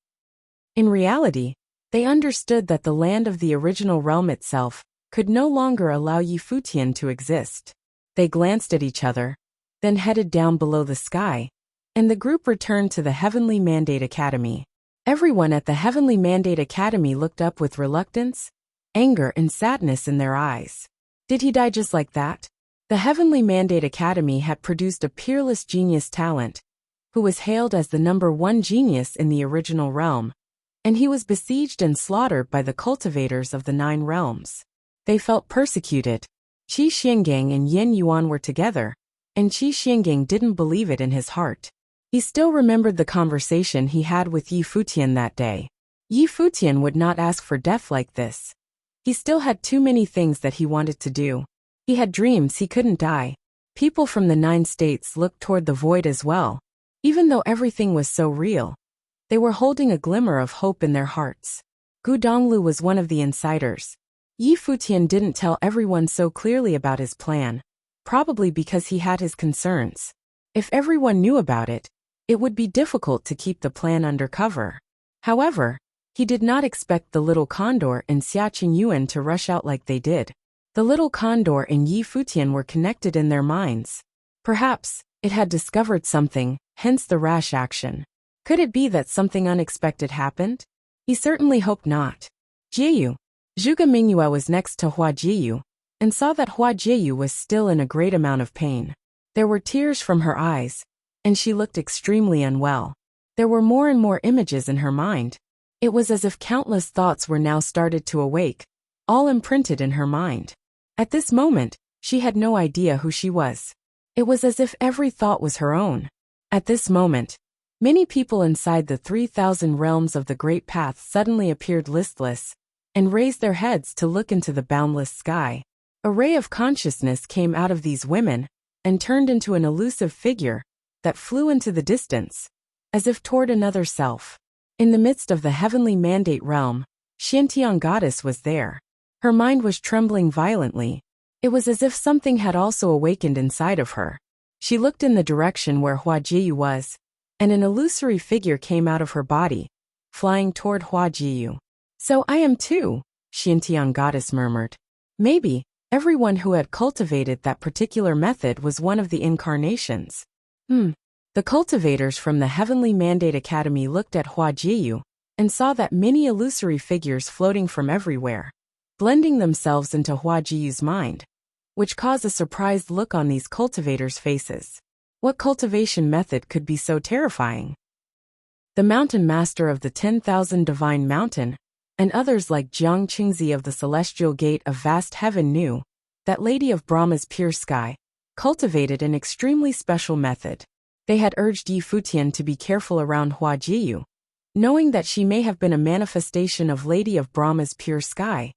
In reality, they understood that the land of the original realm itself could no longer allow Yi Futian to exist. They glanced at each other, then headed down below the sky, and the group returned to the Heavenly Mandate Academy. Everyone at the Heavenly Mandate Academy looked up with reluctance, anger and sadness in their eyes. Did he die just like that? The Heavenly Mandate Academy had produced a peerless genius talent, who was hailed as the #1 genius in the original realm, and he was besieged and slaughtered by the cultivators of the 9 realms. They felt persecuted. Qi Xiangang and Yin Yuan were together, and Qi Xiangang didn't believe it in his heart. He still remembered the conversation he had with Yi Futian that day. Yi Futian would not ask for death like this. He still had too many things that he wanted to do. He had dreams he couldn't die. People from the 9 states looked toward the void as well. Even though everything was so real, they were holding a glimmer of hope in their hearts. Gu Donglu was one of the insiders. Yi Futian didn't tell everyone so clearly about his plan, probably because he had his concerns. If everyone knew about it, it would be difficult to keep the plan undercover. However, he did not expect the little condor and Xia Qingyuan to rush out like they did. The little condor and Yi Futian were connected in their minds. Perhaps it had discovered something, hence the rash action. Could it be that something unexpected happened? He certainly hoped not. Jieyu. Zhuge Mingyue was next to Hua Jieyu, and saw that Hua Jieyu was still in a great amount of pain. There were tears from her eyes, and she looked extremely unwell. There were more and more images in her mind. It was as if countless thoughts were now started to awake, all imprinted in her mind. At this moment, she had no idea who she was. It was as if every thought was her own. At this moment, many people inside the 3,000 realms of the Great Path suddenly appeared listless, and raised their heads to look into the boundless sky. A ray of consciousness came out of these women, and turned into an elusive figure that flew into the distance, as if toward another self. In the midst of the Heavenly Mandate realm, Xiantian Goddess was there. Her mind was trembling violently. It was as if something had also awakened inside of her. She looked in the direction where Hua Jiyu was, and an illusory figure came out of her body, flying toward Hua Jiyu. So I am too, Xiantian Goddess murmured. Maybe everyone who had cultivated that particular method was one of the incarnations. The cultivators from the Heavenly Mandate Academy looked at Hua Jiyu and saw that many illusory figures floating from everywhere, blending themselves into Hua Jiyu's mind, which caused a surprised look on these cultivators' faces. What cultivation method could be so terrifying? The mountain master of the 10,000 Divine Mountain, and others like Jiang Qingzi of the Celestial Gate of Vast Heaven knew that Lady of Brahma's Pure Sky cultivated an extremely special method. They had urged Yi Futian to be careful around Hua Jiyu, knowing that she may have been a manifestation of Lady of Brahma's Pure Sky,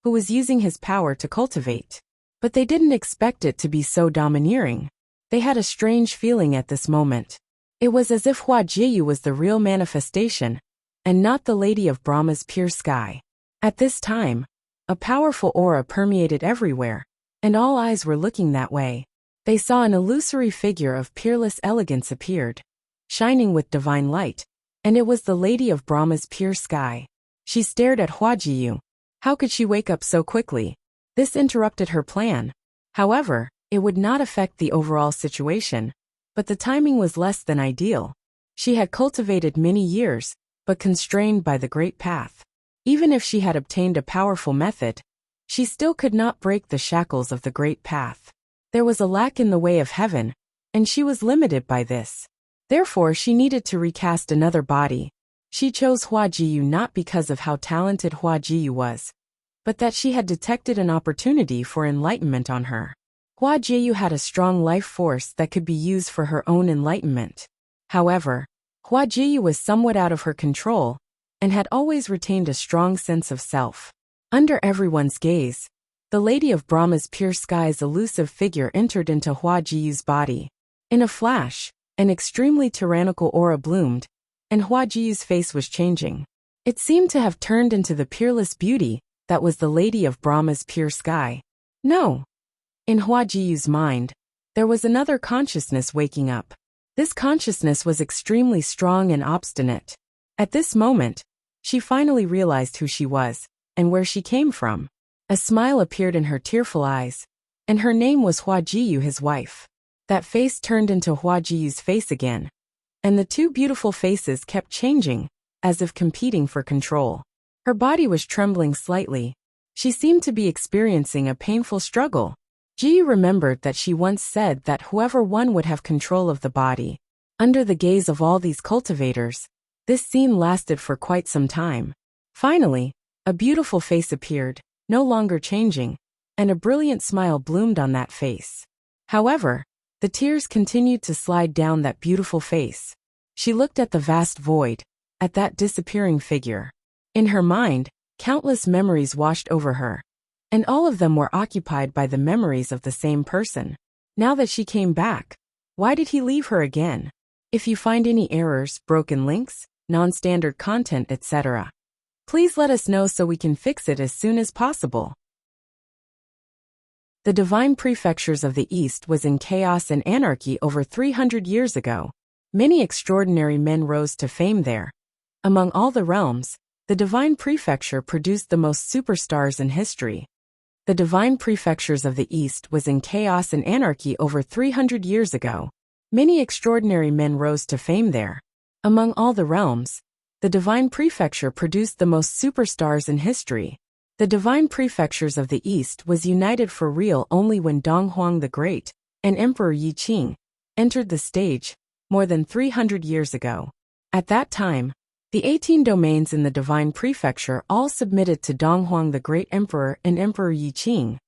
who was using his power to cultivate. But they didn't expect it to be so domineering. They had a strange feeling at this moment. It was as if Hua Jiyu was the real manifestation, and not the Lady of Brahma's Pure Sky. At this time, a powerful aura permeated everywhere, and all eyes were looking that way. They saw an illusory figure of peerless elegance appeared, shining with divine light, and it was the Lady of Brahma's Pure Sky. She stared at Hua Jiyu. How could she wake up so quickly? This interrupted her plan. However, it would not affect the overall situation, but the timing was less than ideal. She had cultivated many years, but constrained by the great path. Even if she had obtained a powerful method, she still could not break the shackles of the great path. There was a lack in the way of heaven, and she was limited by this. Therefore, she needed to recast another body. She chose Hua Jiyu not because of how talented Hua Jiyu was, but that she had detected an opportunity for enlightenment on her. Hua Jiyu had a strong life force that could be used for her own enlightenment. However, Hua Jiyu was somewhat out of her control, and had always retained a strong sense of self. Under everyone's gaze, the Lady of Brahma's Pure Sky's elusive figure entered into Hua Jiyu's body. In a flash, an extremely tyrannical aura bloomed, and Hua Jiyu's face was changing. It seemed to have turned into the peerless beauty that was the Lady of Brahma's Pure Sky. No. In Hua Jiyu's mind, there was another consciousness waking up. This consciousness was extremely strong and obstinate. At this moment, she finally realized who she was, and where she came from. A smile appeared in her tearful eyes, and her name was Hua Jiyu, his wife. That face turned into Hua Jiyu's face again, and the two beautiful faces kept changing, as if competing for control. Her body was trembling slightly. She seemed to be experiencing a painful struggle. Jiyu remembered that she once said that whoever won would have control of the body. Under the gaze of all these cultivators, this scene lasted for quite some time. Finally, a beautiful face appeared, no longer changing, and a brilliant smile bloomed on that face. However, the tears continued to slide down that beautiful face. She looked at the vast void, at that disappearing figure. In her mind, countless memories washed over her, and all of them were occupied by the memories of the same person. Now that she came back, why did he leave her again? If you find any errors, broken links, non-standard content, etc., please let us know so we can fix it as soon as possible. The divine prefectures of the East was in chaos and anarchy over 300 years ago. Many extraordinary men rose to fame there. Among all the realms, the divine prefecture produced the most superstars in history. The divine prefectures of the East was in chaos and anarchy over 300 years ago. Many extraordinary men rose to fame there. Among all the realms, the divine prefecture produced the most superstars in history. The divine prefectures of the East was united for real only when Dong Huang the Great and Emperor Yi Qing entered the stage more than 300 years ago. At that time, the 18 domains in the divine prefecture all submitted to Dong Huang the Great Emperor and Emperor Yi Qing,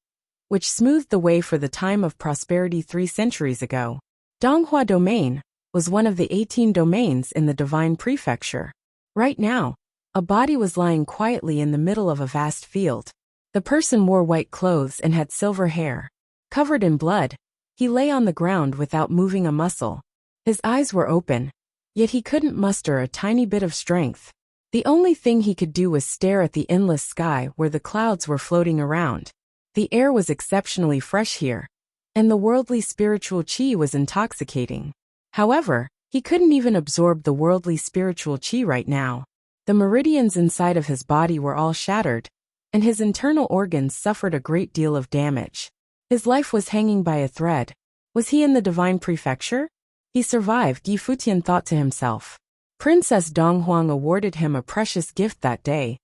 which smoothed the way for the time of prosperity 3 centuries ago. Donghua domain was one of the 18 domains in the divine prefecture. Right now, a body was lying quietly in the middle of a vast field. The person wore white clothes and had silver hair. Covered in blood, he lay on the ground without moving a muscle. His eyes were open, yet he couldn't muster a tiny bit of strength. The only thing he could do was stare at the endless sky where the clouds were floating around. The air was exceptionally fresh here, and the worldly spiritual qi was intoxicating. However, he couldn't even absorb the worldly spiritual qi right now. The meridians inside of his body were all shattered, and his internal organs suffered a great deal of damage. His life was hanging by a thread. Was he in the divine prefecture? He survived, Yi Futian thought to himself. Princess Donghuang awarded him a precious gift that day,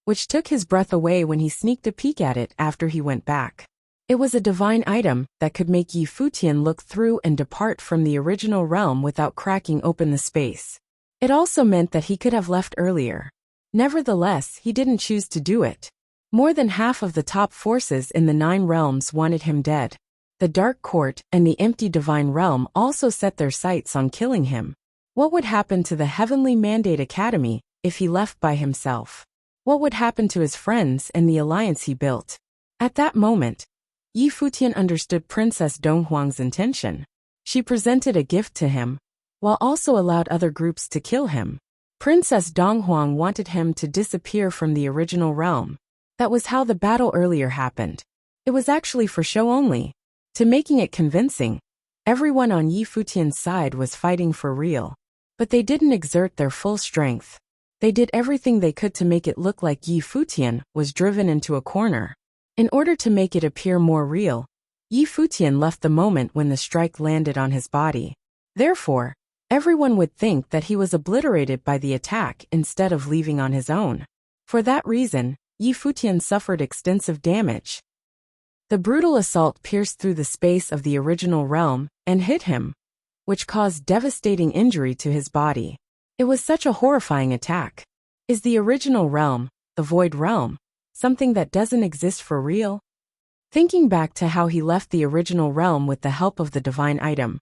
which took his breath away when he sneaked a peek at it after he went back. It was a divine item that could make Yi Futian look through and depart from the original realm without cracking open the space. It also meant that he could have left earlier. Nevertheless, he didn't choose to do it. More than half of the top forces in the 9 realms wanted him dead. The Dark Court and the empty Divine Realm also set their sights on killing him. What would happen to the Heavenly Mandate Academy if he left by himself? What would happen to his friends and the alliance he built? At that moment, Yi Futian understood Princess Donghuang's intention. She presented a gift to him, while also allowed other groups to kill him. Princess Donghuang wanted him to disappear from the original realm. That was how the battle earlier happened. It was actually for show only. To making it convincing, everyone on Yi Futian's side was fighting for real. But they didn't exert their full strength. They did everything they could to make it look like Yi Futian was driven into a corner. In order to make it appear more real, Yi Futian left the moment when the strike landed on his body. Therefore, everyone would think that he was obliterated by the attack instead of leaving on his own. For that reason, Yi Futian suffered extensive damage. The brutal assault pierced through the space of the original realm and hit him, which caused devastating injury to his body. It was such a horrifying attack. Is the original realm, the Void Realm, something that doesn't exist for real? Thinking back to how he left the original realm with the help of the divine item,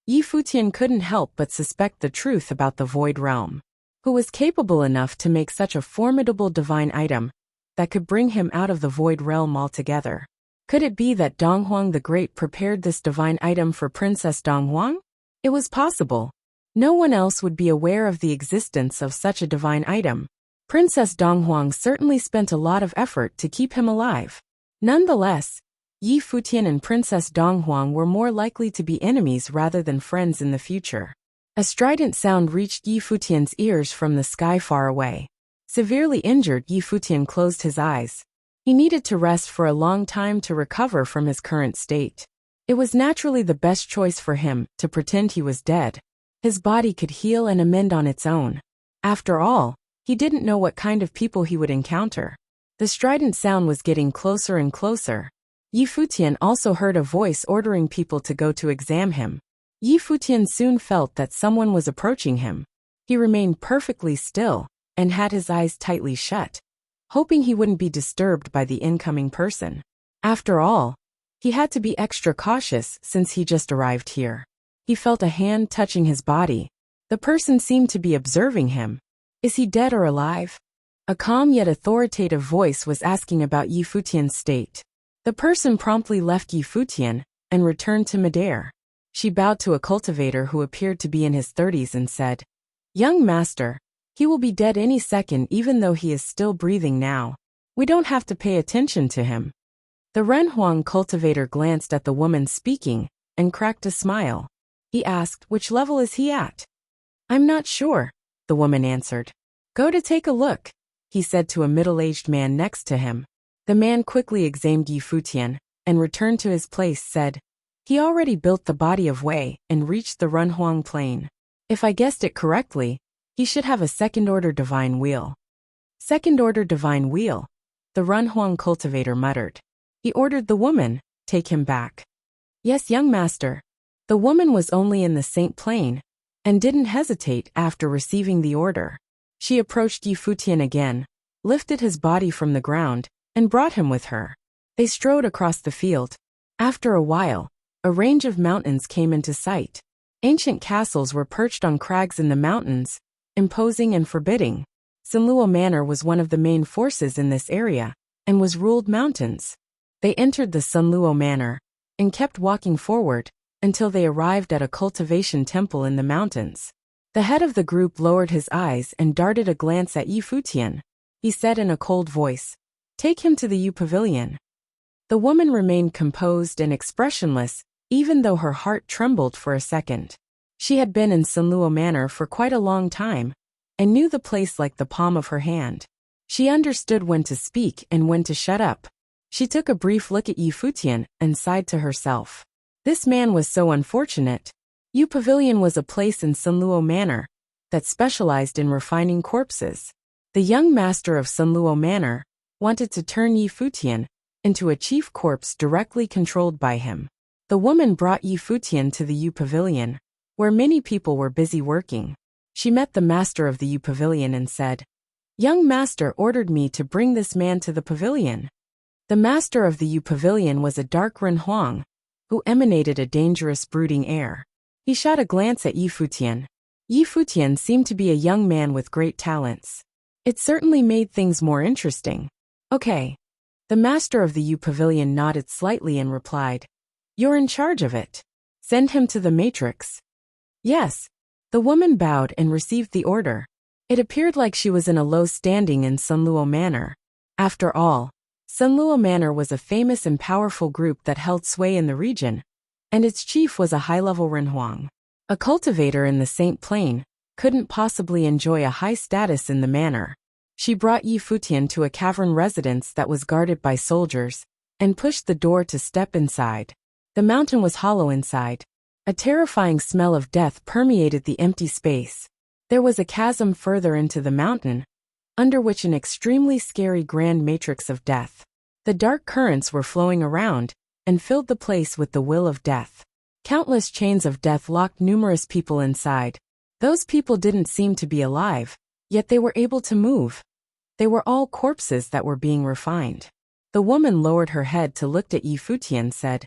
Yi Futian couldn't help but suspect the truth about the Void Realm. Who was capable enough to make such a formidable divine item that could bring him out of the Void Realm altogether? Could it be that Donghuang the Great prepared this divine item for Princess Donghuang? It was possible. No one else would be aware of the existence of such a divine item. Princess Donghuang certainly spent a lot of effort to keep him alive. Nonetheless, Yi Futian and Princess Donghuang were more likely to be enemies rather than friends in the future. A strident sound reached Yi Futian's ears from the sky far away. Severely injured, Yi Futian closed his eyes. He needed to rest for a long time to recover from his current state. It was naturally the best choice for him to pretend he was dead. His body could heal and amend on its own. After all, he didn't know what kind of people he would encounter. The strident sound was getting closer and closer. Yi Futian also heard a voice ordering people to go to examine him. Yi Futian soon felt that someone was approaching him. He remained perfectly still and had his eyes tightly shut, hoping he wouldn't be disturbed by the incoming person. After all, he had to be extra cautious since he just arrived here. He felt a hand touching his body. The person seemed to be observing him. Is he dead or alive? A calm yet authoritative voice was asking about Yi Futian's state. The person promptly left Yi Futian and returned to midair. She bowed to a cultivator who appeared to be in his 30s and said, "Young master, he will be dead any second even though he is still breathing now. We don't have to pay attention to him." The Renhuang cultivator glanced at the woman speaking and cracked a smile. He asked, "Which level is he at?" "I'm not sure," the woman answered. "Go to take a look," he said to a middle-aged man next to him. The man quickly examined Yi Futian and returned to his place, said, "He already built the body of Wei and reached the Renhuang Plain. If I guessed it correctly, he should have a second-order divine wheel." "Second-order divine wheel," the Renhuang cultivator muttered. He ordered the woman, "Take him back." "Yes, young master." The woman was only in the Saint Plain and didn't hesitate after receiving the order. She approached Yi Futian again, lifted his body from the ground, and brought him with her. They strode across the field. After a while, a range of mountains came into sight. Ancient castles were perched on crags in the mountains, imposing and forbidding. Sanluo Manor was one of the main forces in this area, and was ruled mountains. They entered the Sanluo Manor, and kept walking forward, until they arrived at a cultivation temple in the mountains. The head of the group lowered his eyes and darted a glance at Yi Futian. He said in a cold voice, "Take him to the Yu Pavilion." The woman remained composed and expressionless, even though her heart trembled for a second. She had been in Sanluo Manor for quite a long time, and knew the place like the palm of her hand. She understood when to speak and when to shut up. She took a brief look at Yi Futian and sighed to herself. This man was so unfortunate. Yu Pavilion was a place in Sunluo Manor that specialized in refining corpses. The young master of Sunluo Manor wanted to turn Yi Futian into a chief corpse directly controlled by him. The woman brought Yi Futian to the Yu Pavilion, where many people were busy working. She met the master of the Yu Pavilion and said, "Young master ordered me to bring this man to the pavilion." The master of the Yu Pavilion was a dark Ren Huang, who emanated a dangerous brooding air. He shot a glance at Yi Futian. Yi Futian seemed to be a young man with great talents. It certainly made things more interesting. "Okay." The master of the Yu Pavilion nodded slightly and replied, "You're in charge of it. Send him to the Matrix." "Yes." The woman bowed and received the order. It appeared like she was in a low standing in Sunluo Manor. After all, Sunluo Manor was a famous and powerful group that held sway in the region, and its chief was a high-level Ren Huang. A cultivator in the Saint Plain couldn't possibly enjoy a high status in the manor. She brought Yi Futian to a cavern residence that was guarded by soldiers and pushed the door to step inside. The mountain was hollow inside. A terrifying smell of death permeated the empty space. There was a chasm further into the mountain, under which an extremely scary grand matrix of death. The dark currents were flowing around and filled the place with the will of death. Countless chains of death locked numerous people inside. Those people didn't seem to be alive, yet they were able to move. They were all corpses that were being refined. The woman lowered her head to look at Yi Futian and said,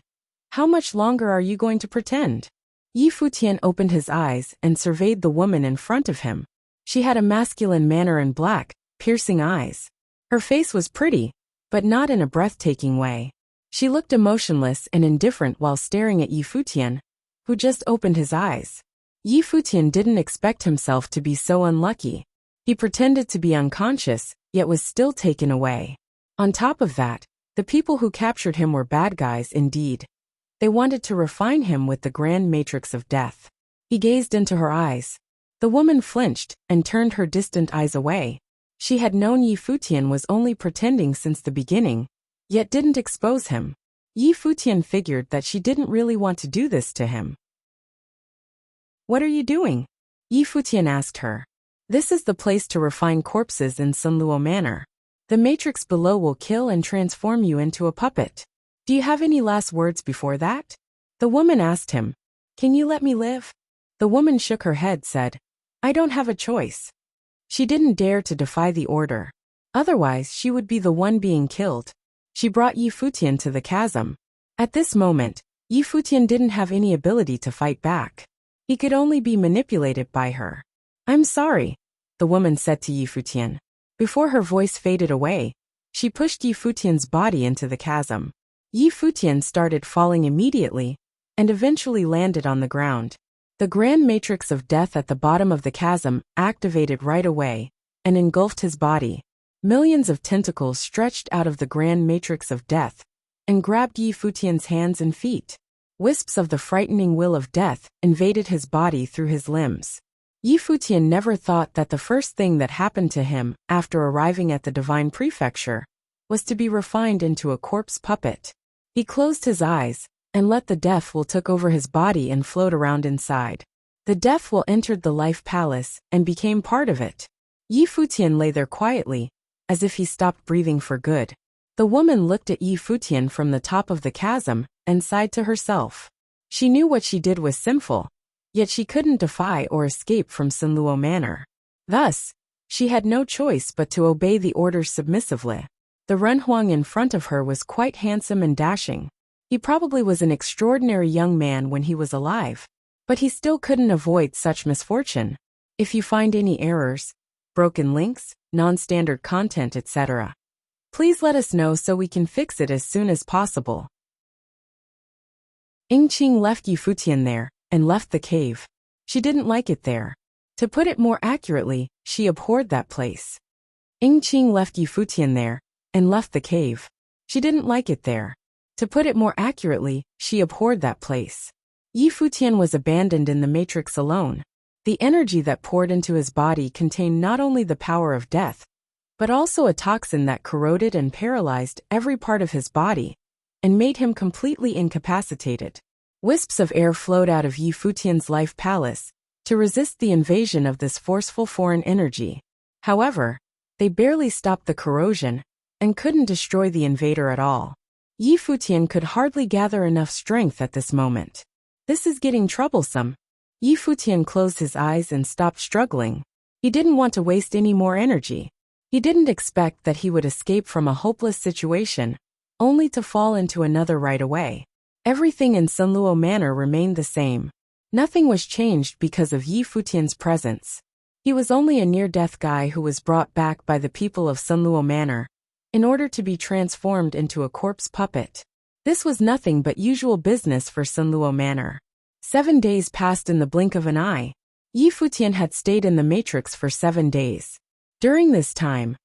"How much longer are you going to pretend?" Yi Futian opened his eyes and surveyed the woman in front of him. She had a masculine manner and black, piercing eyes. Her face was pretty, but not in a breathtaking way. She looked emotionless and indifferent while staring at Yi Futian, who just opened his eyes. Yi Futian didn't expect himself to be so unlucky. He pretended to be unconscious, yet was still taken away. On top of that, the people who captured him were bad guys indeed. They wanted to refine him with the grand matrix of death. He gazed into her eyes. The woman flinched and turned her distant eyes away. She had known Yi Futian was only pretending since the beginning, yet didn't expose him. Yi Futian figured that she didn't really want to do this to him. "What are you doing?" Yi Futian asked her. "This is the place to refine corpses in Sunluo Manor. The matrix below will kill and transform you into a puppet. Do you have any last words before that?" The woman asked him. "Can you let me live?" The woman shook her head, said, "I don't have a choice." She didn't dare to defy the order. Otherwise, she would be the one being killed. She brought Yi Futian to the chasm. At this moment, Yi Futian didn't have any ability to fight back. He could only be manipulated by her. "I'm sorry," the woman said to Yi Futian. Before her voice faded away, she pushed Yi Futian's body into the chasm. Yi Futian started falling immediately and eventually landed on the ground. The grand matrix of death at the bottom of the chasm activated right away and engulfed his body. Millions of tentacles stretched out of the grand matrix of death and grabbed Yi Futian's hands and feet. Wisps of the frightening will of death invaded his body through his limbs. Yi Futian never thought that the first thing that happened to him after arriving at the divine prefecture was to be refined into a corpse puppet. He closed his eyes and let the death will took over his body and float around inside. The death will entered the life palace and became part of it. Yi Futian lay there quietly, as if he stopped breathing for good. The woman looked at Yi Futian from the top of the chasm and sighed to herself. She knew what she did was sinful, yet she couldn't defy or escape from Sunluo Manor. Thus, she had no choice but to obey the orders submissively. The Ren Huang in front of her was quite handsome and dashing. He probably was an extraordinary young man when he was alive, but he still couldn't avoid such misfortune. If you find any errors, broken links, non-standard content, etc., please let us know so we can fix it as soon as possible. Yingqing left Yi Futian there and left the cave. She didn't like it there. To put it more accurately, she abhorred that place. Yingqing left Yi Futian there and left the cave. She didn't like it there. To put it more accurately, she abhorred that place. Yi Futian was abandoned in the matrix alone. The energy that poured into his body contained not only the power of death, but also a toxin that corroded and paralyzed every part of his body and made him completely incapacitated. Wisps of air flowed out of Yi Futian's life palace to resist the invasion of this forceful foreign energy. However, they barely stopped the corrosion and couldn't destroy the invader at all. Yi Futian could hardly gather enough strength at this moment. This is getting troublesome. Yi Futian closed his eyes and stopped struggling. He didn't want to waste any more energy. He didn't expect that he would escape from a hopeless situation, only to fall into another right away. Everything in Sunluo Manor remained the same. Nothing was changed because of Yi Futian's presence. He was only a near-death guy who was brought back by the people of Sunluo Manor in order to be transformed into a corpse puppet. This was nothing but usual business for Sunluo Manor. 7 days passed in the blink of an eye. Yi Futian had stayed in the Matrix for 7 days. During this time,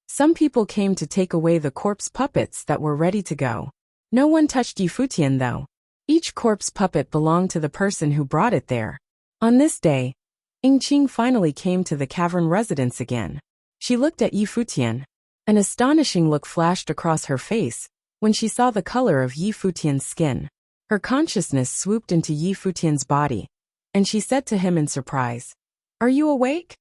some people came to take away the corpse puppets that were ready to go. No one touched Yi Futian though. Each corpse puppet belonged to the person who brought it there. On this day, Yingqing finally came to the cavern residence again. She looked at Yi Futian. An astonishing look flashed across her face when she saw the color of Yi Futian's skin. Her consciousness swooped into Yi Futian's body, and she said to him in surprise, "Are you awake?"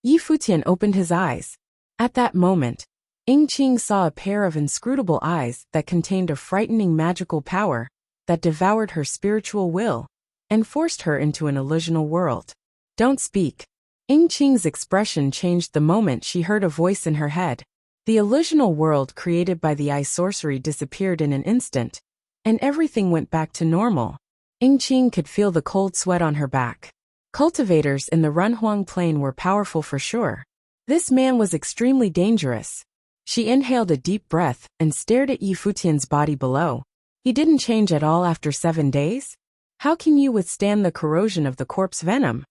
Yi Futian opened his eyes. At that moment, Yingqing saw a pair of inscrutable eyes that contained a frightening magical power that devoured her spiritual will and forced her into an illusional world. "Don't speak." Yingqing's expression changed the moment she heard a voice in her head. The illusional world created by the eye sorcery disappeared in an instant, and everything went back to normal. Yingqing could feel the cold sweat on her back. Cultivators in the Runhuang Plain were powerful for sure. This man was extremely dangerous. She inhaled a deep breath and stared at Yi Futian's body below. He didn't change at all after 7 days? How can you withstand the corrosion of the corpse venom?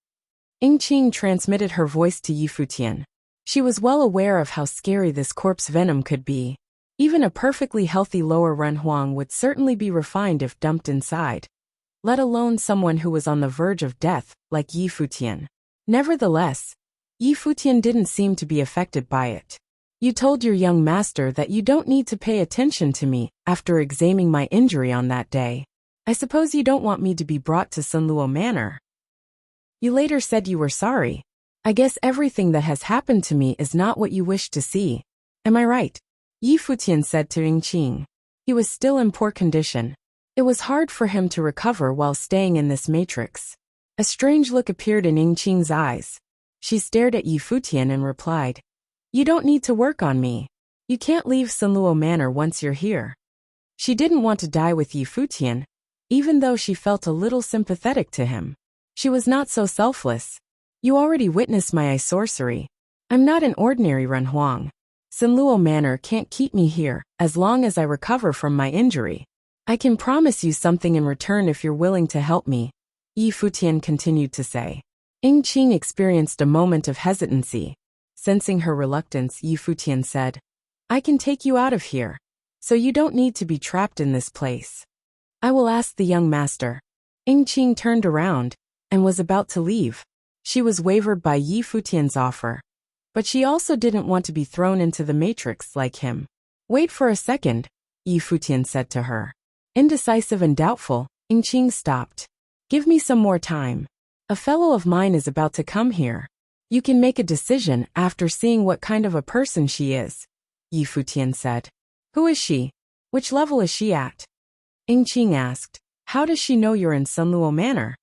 Yingqing transmitted her voice to Yi Futian. She was well aware of how scary this corpse venom could be. Even a perfectly healthy lower Runhuang would certainly be refined if dumped inside, let alone someone who was on the verge of death, like Yi Futian. Nevertheless, Yi Futian didn't seem to be affected by it. "You told your young master that you don't need to pay attention to me after examining my injury on that day. I suppose you don't want me to be brought to Sunluo Manor. You later said you were sorry. I guess everything that has happened to me is not what you wished to see. Am I right?" Yi Futian said to Yingqing. He was still in poor condition. It was hard for him to recover while staying in this matrix. A strange look appeared in Yingqing's eyes. She stared at Yi Futian and replied, "You don't need to work on me. You can't leave Sunluo Manor once you're here." She didn't want to die with Yi Futian, even though she felt a little sympathetic to him. She was not so selfless. "You already witnessed my eye sorcery. I'm not an ordinary Runhuang. Sunluo Manor can't keep me here as long as I recover from my injury. I can promise you something in return if you're willing to help me," Yi Futian continued to say. Yingqing experienced a moment of hesitancy. Sensing her reluctance, Yi Futian said, "I can take you out of here, so you don't need to be trapped in this place. I will ask the young master." Yingqing turned around and was about to leave. She was wavered by Yi Futian's offer, but she also didn't want to be thrown into the matrix like him. "Wait for a second," Yi Futian said to her. Indecisive and doubtful, Yingqing stopped. "Give me some more time. A fellow of mine is about to come here. You can make a decision after seeing what kind of a person she is," Yi Futian said. "Who is she? Which level is she at?" Yingqing asked. "How does she know you're in Sunluo Manor?"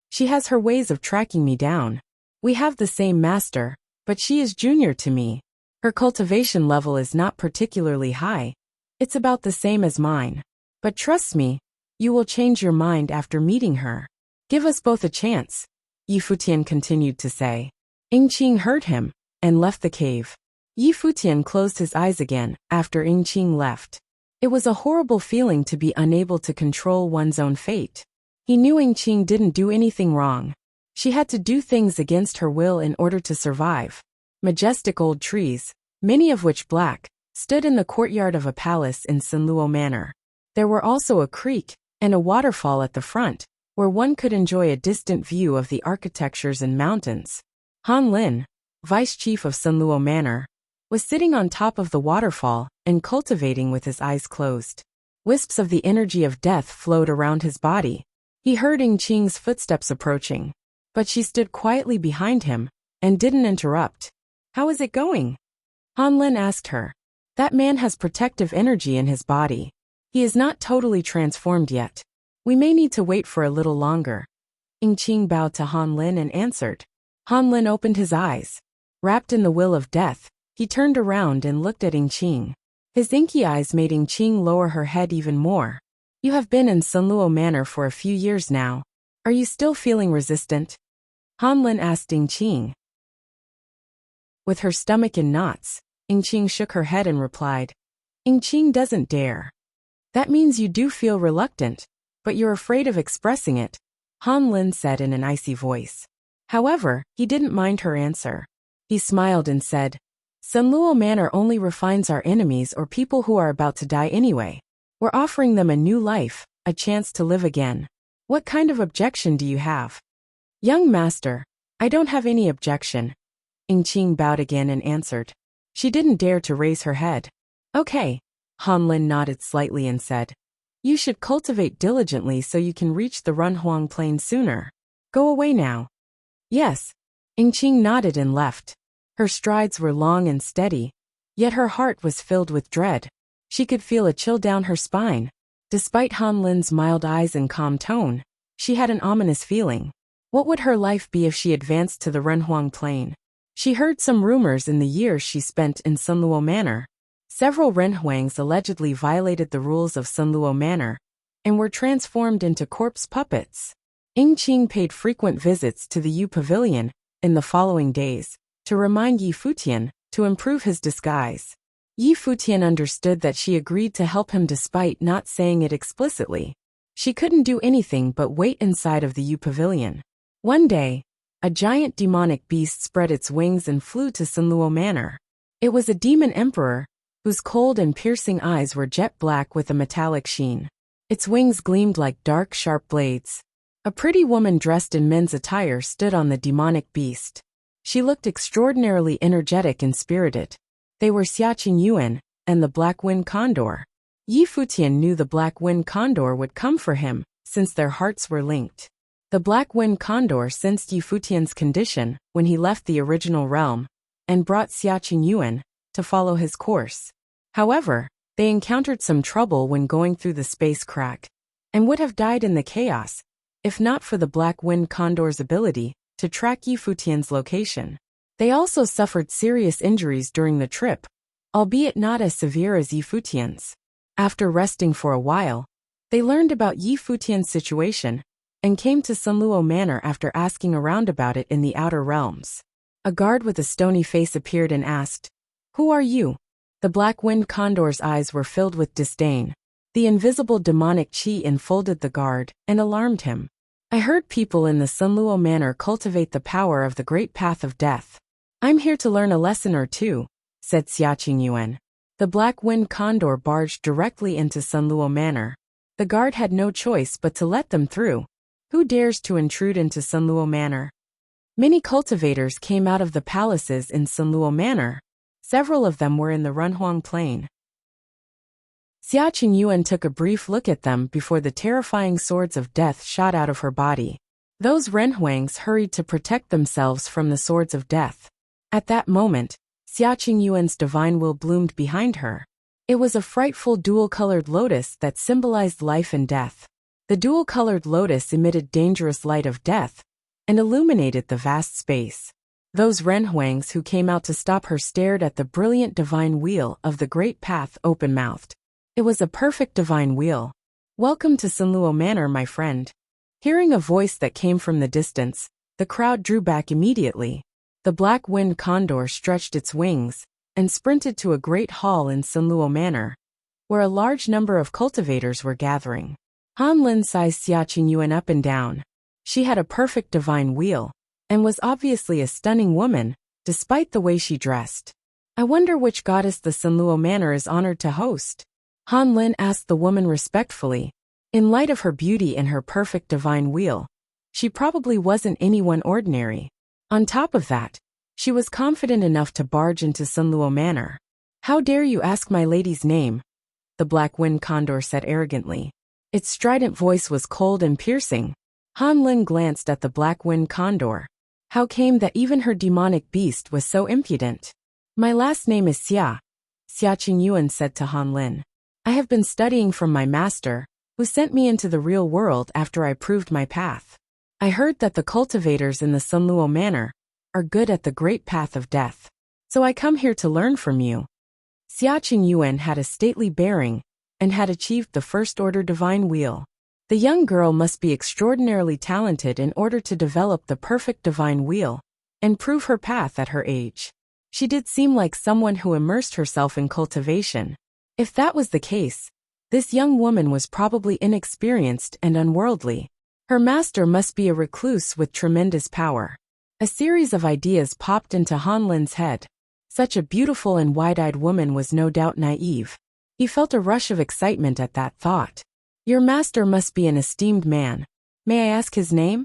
"She has her ways of tracking me down. We have the same master, but she is junior to me. Her cultivation level is not particularly high. It's about the same as mine. But trust me, you will change your mind after meeting her. Give us both a chance," Yi Futian continued to say. Yingqing heard him and left the cave. Yi Futian closed his eyes again after Yingqing left. It was a horrible feeling to be unable to control one's own fate. He knew Yingqing didn't do anything wrong. She had to do things against her will in order to survive. Majestic old trees, many of which black, stood in the courtyard of a palace in Sunluo Manor. There were also a creek and a waterfall at the front, where one could enjoy a distant view of the architectures and mountains. Han Lin, vice chief of Sunluo Manor, was sitting on top of the waterfall and cultivating with his eyes closed. Wisps of the energy of death flowed around his body. He heard Ing Qing's footsteps approaching, but she stood quietly behind him and didn't interrupt. "How is it going?" Han Lin asked her. "That man has protective energy in his body. He is not totally transformed yet. We may need to wait for a little longer." Ing Qing bowed to Han Lin and answered. Han Lin opened his eyes. Wrapped in the will of death, he turned around and looked at Ing Qing. His inky eyes made Ing Qing lower her head even more. "You have been in Sunluo Manor for a few years now. Are you still feeling resistant?" Han Lin asked Ing Qing. With her stomach in knots, Ing Qing shook her head and replied, "Ing Qing doesn't dare." "That means you do feel reluctant, but you're afraid of expressing it," Han Lin said in an icy voice. However, he didn't mind her answer. He smiled and said, "Sunluo Manor only refines our enemies or people who are about to die anyway. We're offering them a new life, a chance to live again. What kind of objection do you have?" "Young master, I don't have any objection." Ing Qing bowed again and answered. She didn't dare to raise her head. "Okay." Han Lin nodded slightly and said, "You should cultivate diligently so you can reach the Runhuang Plain sooner. Go away now." "Yes." Ing Qing nodded and left. Her strides were long and steady, yet her heart was filled with dread. She could feel a chill down her spine. Despite Han Lin's mild eyes and calm tone, she had an ominous feeling. What would her life be if she advanced to the Runhuang Plain? She heard some rumors in the years she spent in Sunluo Manor. Several Renhuangs allegedly violated the rules of Sunluo Manor and were transformed into corpse puppets. Ing Qing paid frequent visits to the Yu Pavilion in the following days to remind Yi Futian to improve his disguise. Yi Futian understood that she agreed to help him despite not saying it explicitly. She couldn't do anything but wait inside of the Yu Pavilion. One day, a giant demonic beast spread its wings and flew to Sunluo Manor. It was a demon emperor, whose cold and piercing eyes were jet black with a metallic sheen. Its wings gleamed like dark, sharp blades. A pretty woman dressed in men's attire stood on the demonic beast. She looked extraordinarily energetic and spirited. They were Xiaqing Yuan and the Black Wind Condor. Yi Futian knew the Black Wind Condor would come for him, since their hearts were linked. The Black Wind Condor sensed Yi Futian's condition when he left the original realm, and brought Xiaqing Yuan to follow his course. However, they encountered some trouble when going through the space crack, and would have died in the chaos, if not for the Black Wind Condor's ability to track Yi Futian's location. They also suffered serious injuries during the trip, albeit not as severe as Yi Futian's. After resting for a while, they learned about Yi Futian's situation and came to Sunluo Manor after asking around about it in the outer realms. A guard with a stony face appeared and asked, "Who are you?" The Black Wind Condor's eyes were filled with disdain. The invisible demonic qi enfolded the guard and alarmed him. "I heard people in the Sunluo Manor cultivate the power of the Great Path of Death. I'm here to learn a lesson or two," said Xiaqing Yuan. The Black Wind Condor barged directly into Sunluo Manor. The guard had no choice but to let them through. Who dares to intrude into Sunluo Manor? Many cultivators came out of the palaces in Sunluo Manor. Several of them were in the Runhuang Plain. Xiaqing Yuan took a brief look at them before the terrifying swords of death shot out of her body. Those Renhuangs hurried to protect themselves from the swords of death. At that moment, Xiaqing Yuan's divine will bloomed behind her. It was a frightful dual-colored lotus that symbolized life and death. The dual-colored lotus emitted dangerous light of death and illuminated the vast space. Those Renhuangs who came out to stop her stared at the brilliant divine wheel of the Great Path open-mouthed. It was a perfect divine wheel. "Welcome to Sunluo Manor, my friend." Hearing a voice that came from the distance, the crowd drew back immediately. The Black Wind Condor stretched its wings and sprinted to a great hall in Sunluo Manor, where a large number of cultivators were gathering. Han Lin sized Xiaqing Yuan up and down. She had a perfect divine wheel, and was obviously a stunning woman, despite the way she dressed. "I wonder which goddess the Sunluo Manor is honored to host?" Han Lin asked the woman respectfully. In light of her beauty and her perfect divine wheel, she probably wasn't anyone ordinary. On top of that, she was confident enough to barge into Sunluo Manor. "How dare you ask my lady's name?" the Black Wind Condor said arrogantly. Its strident voice was cold and piercing. Han Lin glanced at the black-winged condor. How came that even her demonic beast was so impudent? My last name is Xia, Xia Qingyuan said to Han Lin. I have been studying from my master, who sent me into the real world after I proved my path. I heard that the cultivators in the Sunluo Manor are good at the great path of death. So I come here to learn from you. Xia Qingyuan had a stately bearing and had achieved the first-order divine wheel. The young girl must be extraordinarily talented in order to develop the perfect divine wheel and prove her path at her age. She did seem like someone who immersed herself in cultivation. If that was the case, this young woman was probably inexperienced and unworldly. Her master must be a recluse with tremendous power. A series of ideas popped into Han Lin's head. Such a beautiful and wide-eyed woman was no doubt naive. He felt a rush of excitement at that thought. Your master must be an esteemed man. May I ask his name?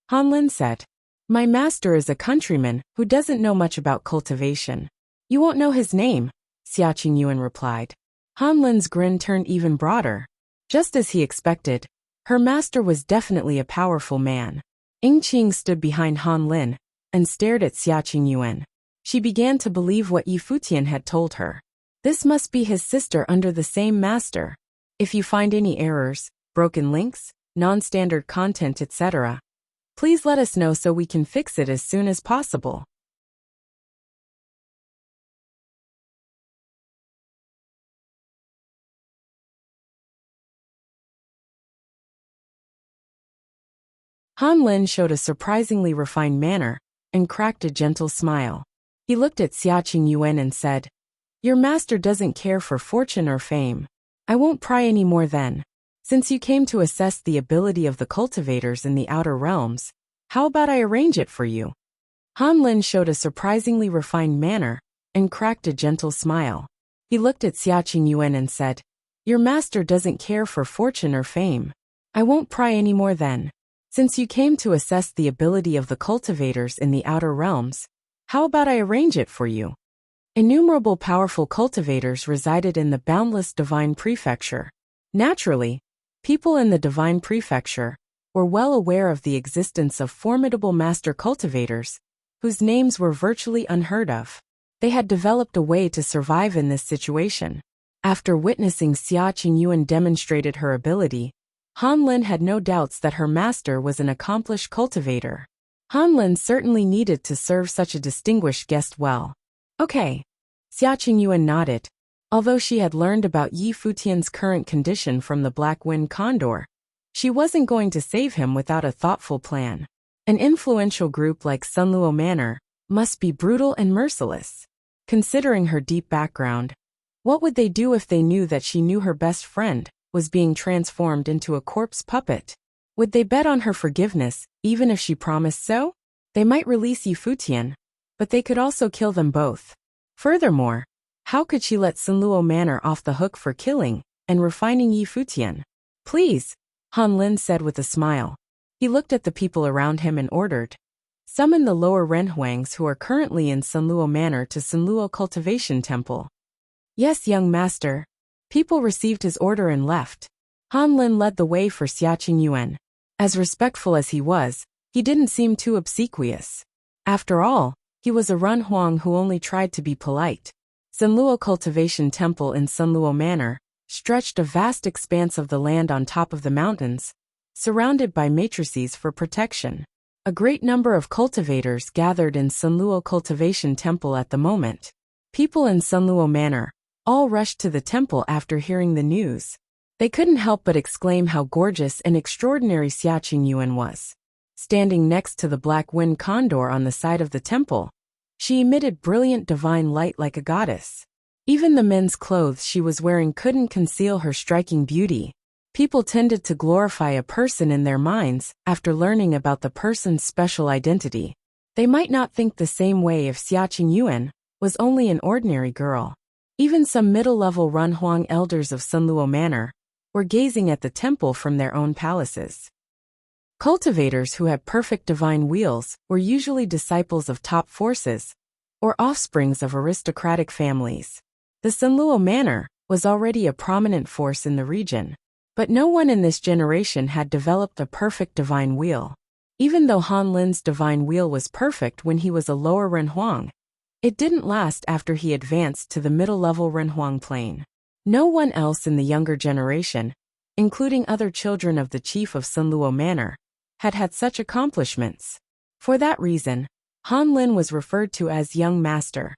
Han Lin said. My master is a countryman who doesn't know much about cultivation. You won't know his name, Xia Qingyuan replied. Han Lin's grin turned even broader. Just as he expected, her master was definitely a powerful man. Ying Qing stood behind Han Lin and stared at Xia Qingyuan. She began to believe what Yi Futian had told her. This must be his sister under the same master. If you find any errors, broken links, non-standard content, etc., please let us know so we can fix it as soon as possible. Han Lin showed a surprisingly refined manner and cracked a gentle smile. He looked at Xia Qingyuan and said, Your master doesn't care for fortune or fame. I won't pry any more then. Since you came to assess the ability of the cultivators in the outer realms, how about I arrange it for you? Han Lin showed a surprisingly refined manner and cracked a gentle smile. He looked at Xia Qingyuan and said, Your master doesn't care for fortune or fame. I won't pry any more then. Since you came to assess the ability of the cultivators in the outer realms, how about I arrange it for you? Innumerable powerful cultivators resided in the boundless divine prefecture. Naturally, people in the divine prefecture were well aware of the existence of formidable master cultivators, whose names were virtually unheard of. They had developed a way to survive in this situation. After witnessing Xia Qingyuan demonstrated her ability, Han Lin had no doubts that her master was an accomplished cultivator. Han Lin certainly needed to serve such a distinguished guest well. Okay. Xia Qingyuan nodded. Although she had learned about Yi Futian's current condition from the black-winged condor, she wasn't going to save him without a thoughtful plan. An influential group like Sunluo Manor must be brutal and merciless. Considering her deep background, what would they do if they knew that she knew her best friend was being transformed into a corpse puppet? Would they bet on her forgiveness, even if she promised so? They might release Yi Futian, but they could also kill them both. Furthermore, how could she let Sunluo Manor off the hook for killing and refining Yi Futian? Please, Han Lin said with a smile. He looked at the people around him and ordered, Summon the lower Renhuangs who are currently in Sunluo Manor to Sunluo Cultivation Temple. Yes, young master. People received his order and left. Han Lin led the way for Xia Qingyuan. As respectful as he was, he didn't seem too obsequious. After all, he was a Renhuang who only tried to be polite. Sunluo Cultivation Temple in Sunluo Manor stretched a vast expanse of the land on top of the mountains, surrounded by matrices for protection. A great number of cultivators gathered in Sunluo Cultivation Temple at the moment. People in Sunluo Manor all rushed to the temple after hearing the news. They couldn't help but exclaim how gorgeous and extraordinary Xia Qingyuan was. Standing next to the black-winged condor on the side of the temple, she emitted brilliant divine light like a goddess. Even the men's clothes she was wearing couldn't conceal her striking beauty. People tended to glorify a person in their minds after learning about the person's special identity. They might not think the same way if Xia Qingyuan was only an ordinary girl. Even some middle-level Renhuang elders of Sunluo Manor were gazing at the temple from their own palaces. Cultivators who had perfect divine wheels were usually disciples of top forces or offsprings of aristocratic families. The Sunluo Manor was already a prominent force in the region. But no one in this generation had developed a perfect divine wheel. Even though Han Lin's divine wheel was perfect when he was a lower Renhuang, it didn't last after he advanced to the middle-level Renhuang plane. No one else in the younger generation, including other children of the chief of Sunluo Manor, had had such accomplishments. For that reason, Han Lin was referred to as Young Master.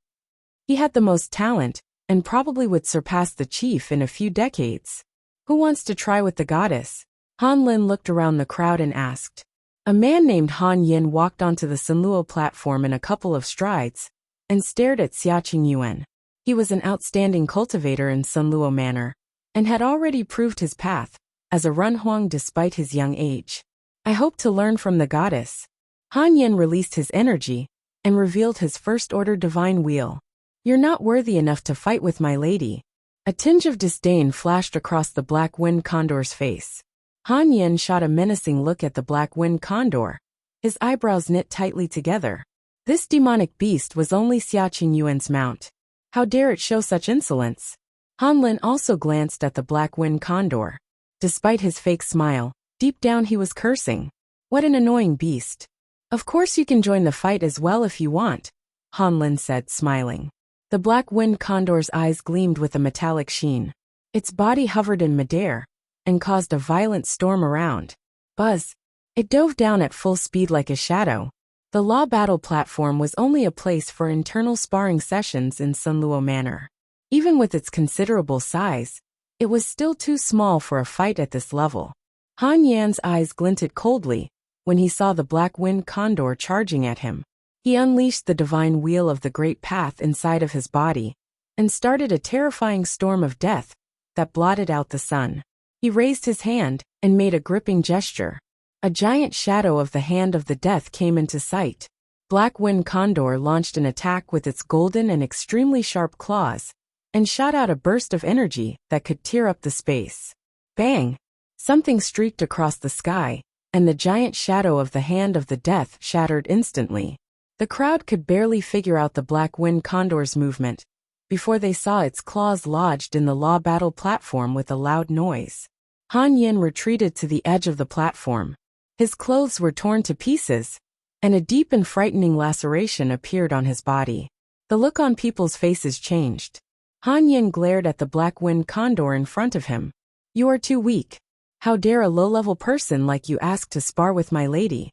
He had the most talent, and probably would surpass the chief in a few decades. Who wants to try with the goddess? Han Lin looked around the crowd and asked. A man named Han Yin walked onto the Sunluo platform in a couple of strides, and stared at Xiaqing Yuan. He was an outstanding cultivator in Sunluo Manor, and had already proved his path as a Renhuang despite his young age. I hope to learn from the goddess. Han Yin released his energy, and revealed his first-order divine wheel. You're not worthy enough to fight with my lady. A tinge of disdain flashed across the Black Wind Condor's face. Han Yin shot a menacing look at the Black Wind Condor, his eyebrows knit tightly together. This demonic beast was only Xiaqing Yuan's mount. How dare it show such insolence? Han Lin also glanced at the Black Wind Condor. Despite his fake smile, deep down he was cursing. What an annoying beast. Of course you can join the fight as well if you want, Han Lin said, smiling. The Black Wind Condor's eyes gleamed with a metallic sheen. Its body hovered in midair, and caused a violent storm around. Buzz! It dove down at full speed like a shadow. The law battle platform was only a place for internal sparring sessions in Sunluo Manor. Even with its considerable size, it was still too small for a fight at this level. Han Yan's eyes glinted coldly when he saw the Black Wind Condor charging at him. He unleashed the divine wheel of the Great Path inside of his body, and started a terrifying storm of death that blotted out the sun. He raised his hand and made a gripping gesture. A giant shadow of the hand of the death came into sight. Black Wind Condor launched an attack with its golden and extremely sharp claws, and shot out a burst of energy that could tear up the space. Bang! Something streaked across the sky, and the giant shadow of the hand of the death shattered instantly. The crowd could barely figure out the Black Wind Condor's movement before they saw its claws lodged in the law battle platform with a loud noise. Han Yin retreated to the edge of the platform. His clothes were torn to pieces, and a deep and frightening laceration appeared on his body. The look on people's faces changed. Han Yin glared at the Black Wind Condor in front of him. You are too weak. How dare a low-level person like you ask to spar with my lady?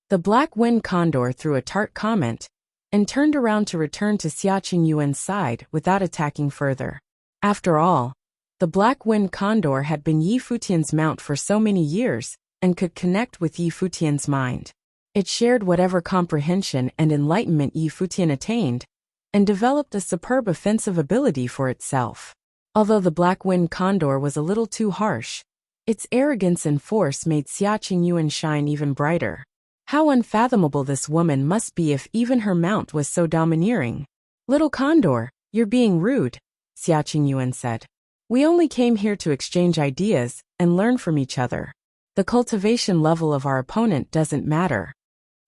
The Black Wind Condor threw a tart comment, and turned around to return to Xiaqing Yuan's side without attacking further. After all, the Black Wind Condor had been Yi Futian's mount for so many years, and could connect with Yi Futian's mind. It shared whatever comprehension and enlightenment Yi Futian attained, and developed a superb offensive ability for itself. Although the Black Wind Condor was a little too harsh, its arrogance and force made Xiaqing Yuan shine even brighter. How unfathomable this woman must be if even her mount was so domineering. Little Condor, you're being rude, Xiaqing Yuan said. We only came here to exchange ideas and learn from each other. The cultivation level of our opponent doesn't matter.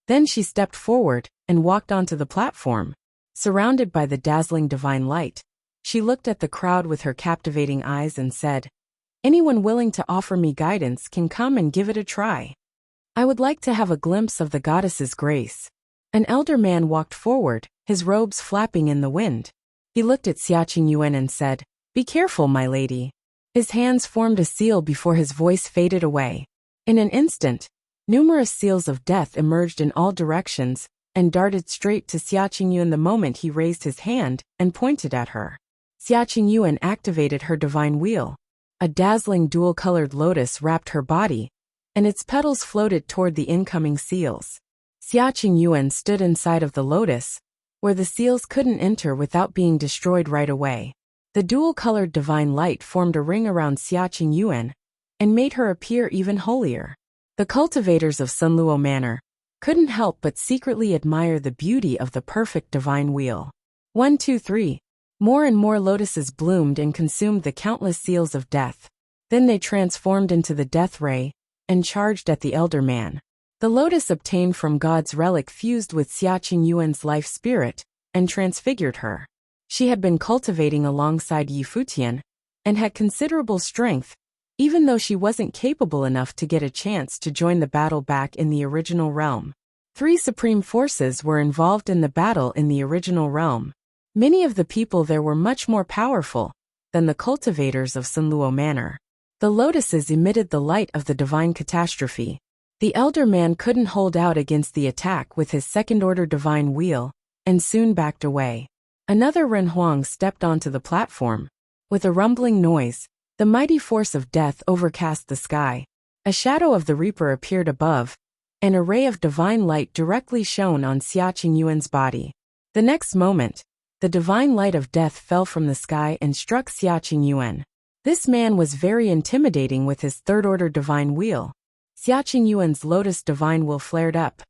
Then she stepped forward and walked onto the platform. Surrounded by the dazzling divine light, she looked at the crowd with her captivating eyes and said, Anyone willing to offer me guidance can come and give it a try. I would like to have a glimpse of the goddess's grace. An elder man walked forward, his robes flapping in the wind. He looked at Xiaqing Yuan and said, Be careful, my lady. His hands formed a seal before his voice faded away. In an instant, numerous seals of death emerged in all directions and darted straight to Xiaqing Yuan the moment he raised his hand and pointed at her. Xiaqing Yuan activated her divine wheel. A dazzling dual-colored lotus wrapped her body, and its petals floated toward the incoming seals. Xiaqing Yuan stood inside of the lotus, where the seals couldn't enter without being destroyed right away. The dual-colored divine light formed a ring around Xiaqing Yuan, and made her appear even holier. The cultivators of Sunluo Manor couldn't help but secretly admire the beauty of the perfect divine wheel. 1, 2, 3. More and more lotuses bloomed and consumed the countless seals of death. Then they transformed into the death ray, and charged at the elder man. The lotus obtained from God's relic fused with Xiaqing Yuan's life spirit, and transfigured her. She had been cultivating alongside Yi Futian, and had considerable strength, even though she wasn't capable enough to get a chance to join the battle back in the original realm. 3 supreme forces were involved in the battle in the original realm. Many of the people there were much more powerful than the cultivators of Sunluo Manor. The lotuses emitted the light of the divine catastrophe. The elder man couldn't hold out against the attack with his second-order divine wheel, and soon backed away. Another Renhuang stepped onto the platform. With a rumbling noise, the mighty force of death overcast the sky. A shadow of the Reaper appeared above. An array of divine light directly shone on Xia Qingyuan's body. The next moment, the divine light of death fell from the sky and struck Xia Qingyuan. This man was very intimidating with his third-order divine wheel. Xia Qingyuan's lotus divine will flared up.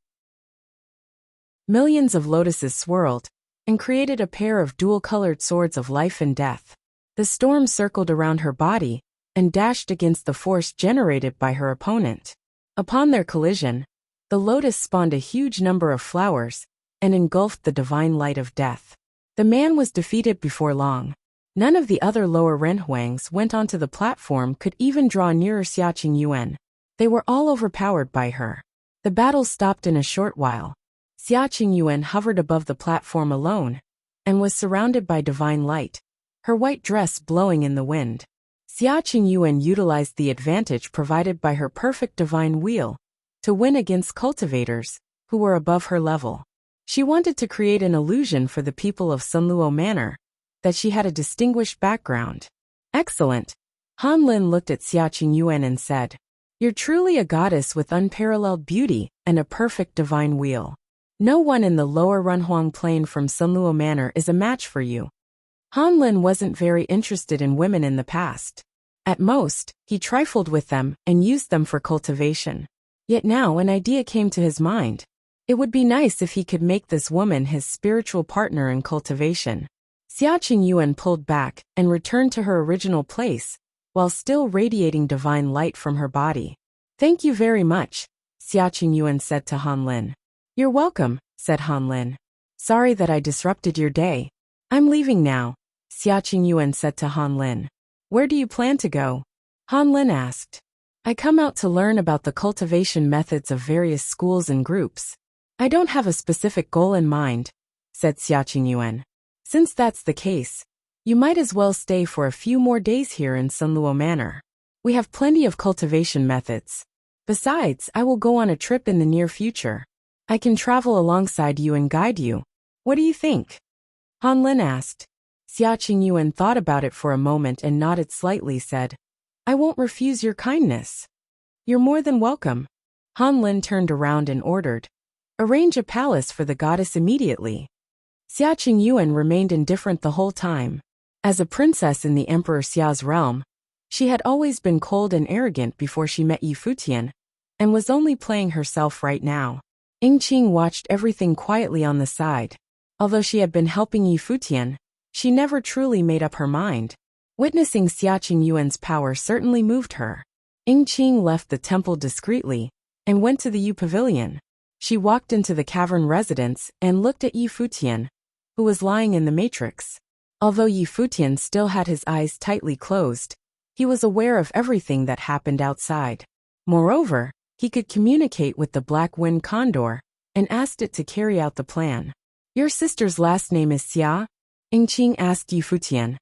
Millions of lotuses swirled and created a pair of dual-colored swords of life and death. The storm circled around her body and dashed against the force generated by her opponent. Upon their collision, the lotus spawned a huge number of flowers and engulfed the divine light of death. The man was defeated before long. None of the other lower Renhuangs went onto the platform could even draw nearer Xia Qingyuan. They were all overpowered by her. The battle stopped in a short while. Xia Qingyuan hovered above the platform alone and was surrounded by divine light, her white dress blowing in the wind. Xia Qingyuan utilized the advantage provided by her perfect divine wheel to win against cultivators who were above her level. She wanted to create an illusion for the people of Sunluo Manor that she had a distinguished background. Excellent. Han Lin looked at Xia Qingyuan and said, "You're truly a goddess with unparalleled beauty and a perfect divine wheel. No one in the lower Renhuang plain from Sunluo Manor is a match for you." Han Lin wasn't very interested in women in the past. At most, he trifled with them and used them for cultivation. Yet now an idea came to his mind. It would be nice if he could make this woman his spiritual partner in cultivation. Xia Qingyuan pulled back and returned to her original place, while still radiating divine light from her body. "Thank you very much," Xia Qingyuan said to Han Lin. "You're welcome," said Han Lin. "Sorry that I disrupted your day. I'm leaving now," Xia Qingyuan said to Han Lin. "Where do you plan to go?" Han Lin asked. "I come out to learn about the cultivation methods of various schools and groups. I don't have a specific goal in mind," said Xia Qingyuan. "Since that's the case, you might as well stay for a few more days here in Sunluo Manor. We have plenty of cultivation methods. Besides, I will go on a trip in the near future. I can travel alongside you and guide you. What do you think?" Han Lin asked. Xia Qingyuan thought about it for a moment and nodded slightly, said, "I won't refuse your kindness." "You're more than welcome." Han Lin turned around and ordered, "Arrange a palace for the goddess immediately." Xia Qingyuan remained indifferent the whole time. As a princess in the Emperor Xia's realm, she had always been cold and arrogant before she met Futian, and was only playing herself right now. Qing watched everything quietly on the side. Although she had been helping Futian, she never truly made up her mind. Witnessing Xia Qingyuan's power certainly moved her. Qing left the temple discreetly and went to the Yu Pavilion. She walked into the cavern residence and looked at Futian, who was lying in the matrix. Although Futian still had his eyes tightly closed, he was aware of everything that happened outside. Moreover, he could communicate with the Black Wind Condor and asked it to carry out the plan. "Your sister's last name is Xia?" Qing asked Futian.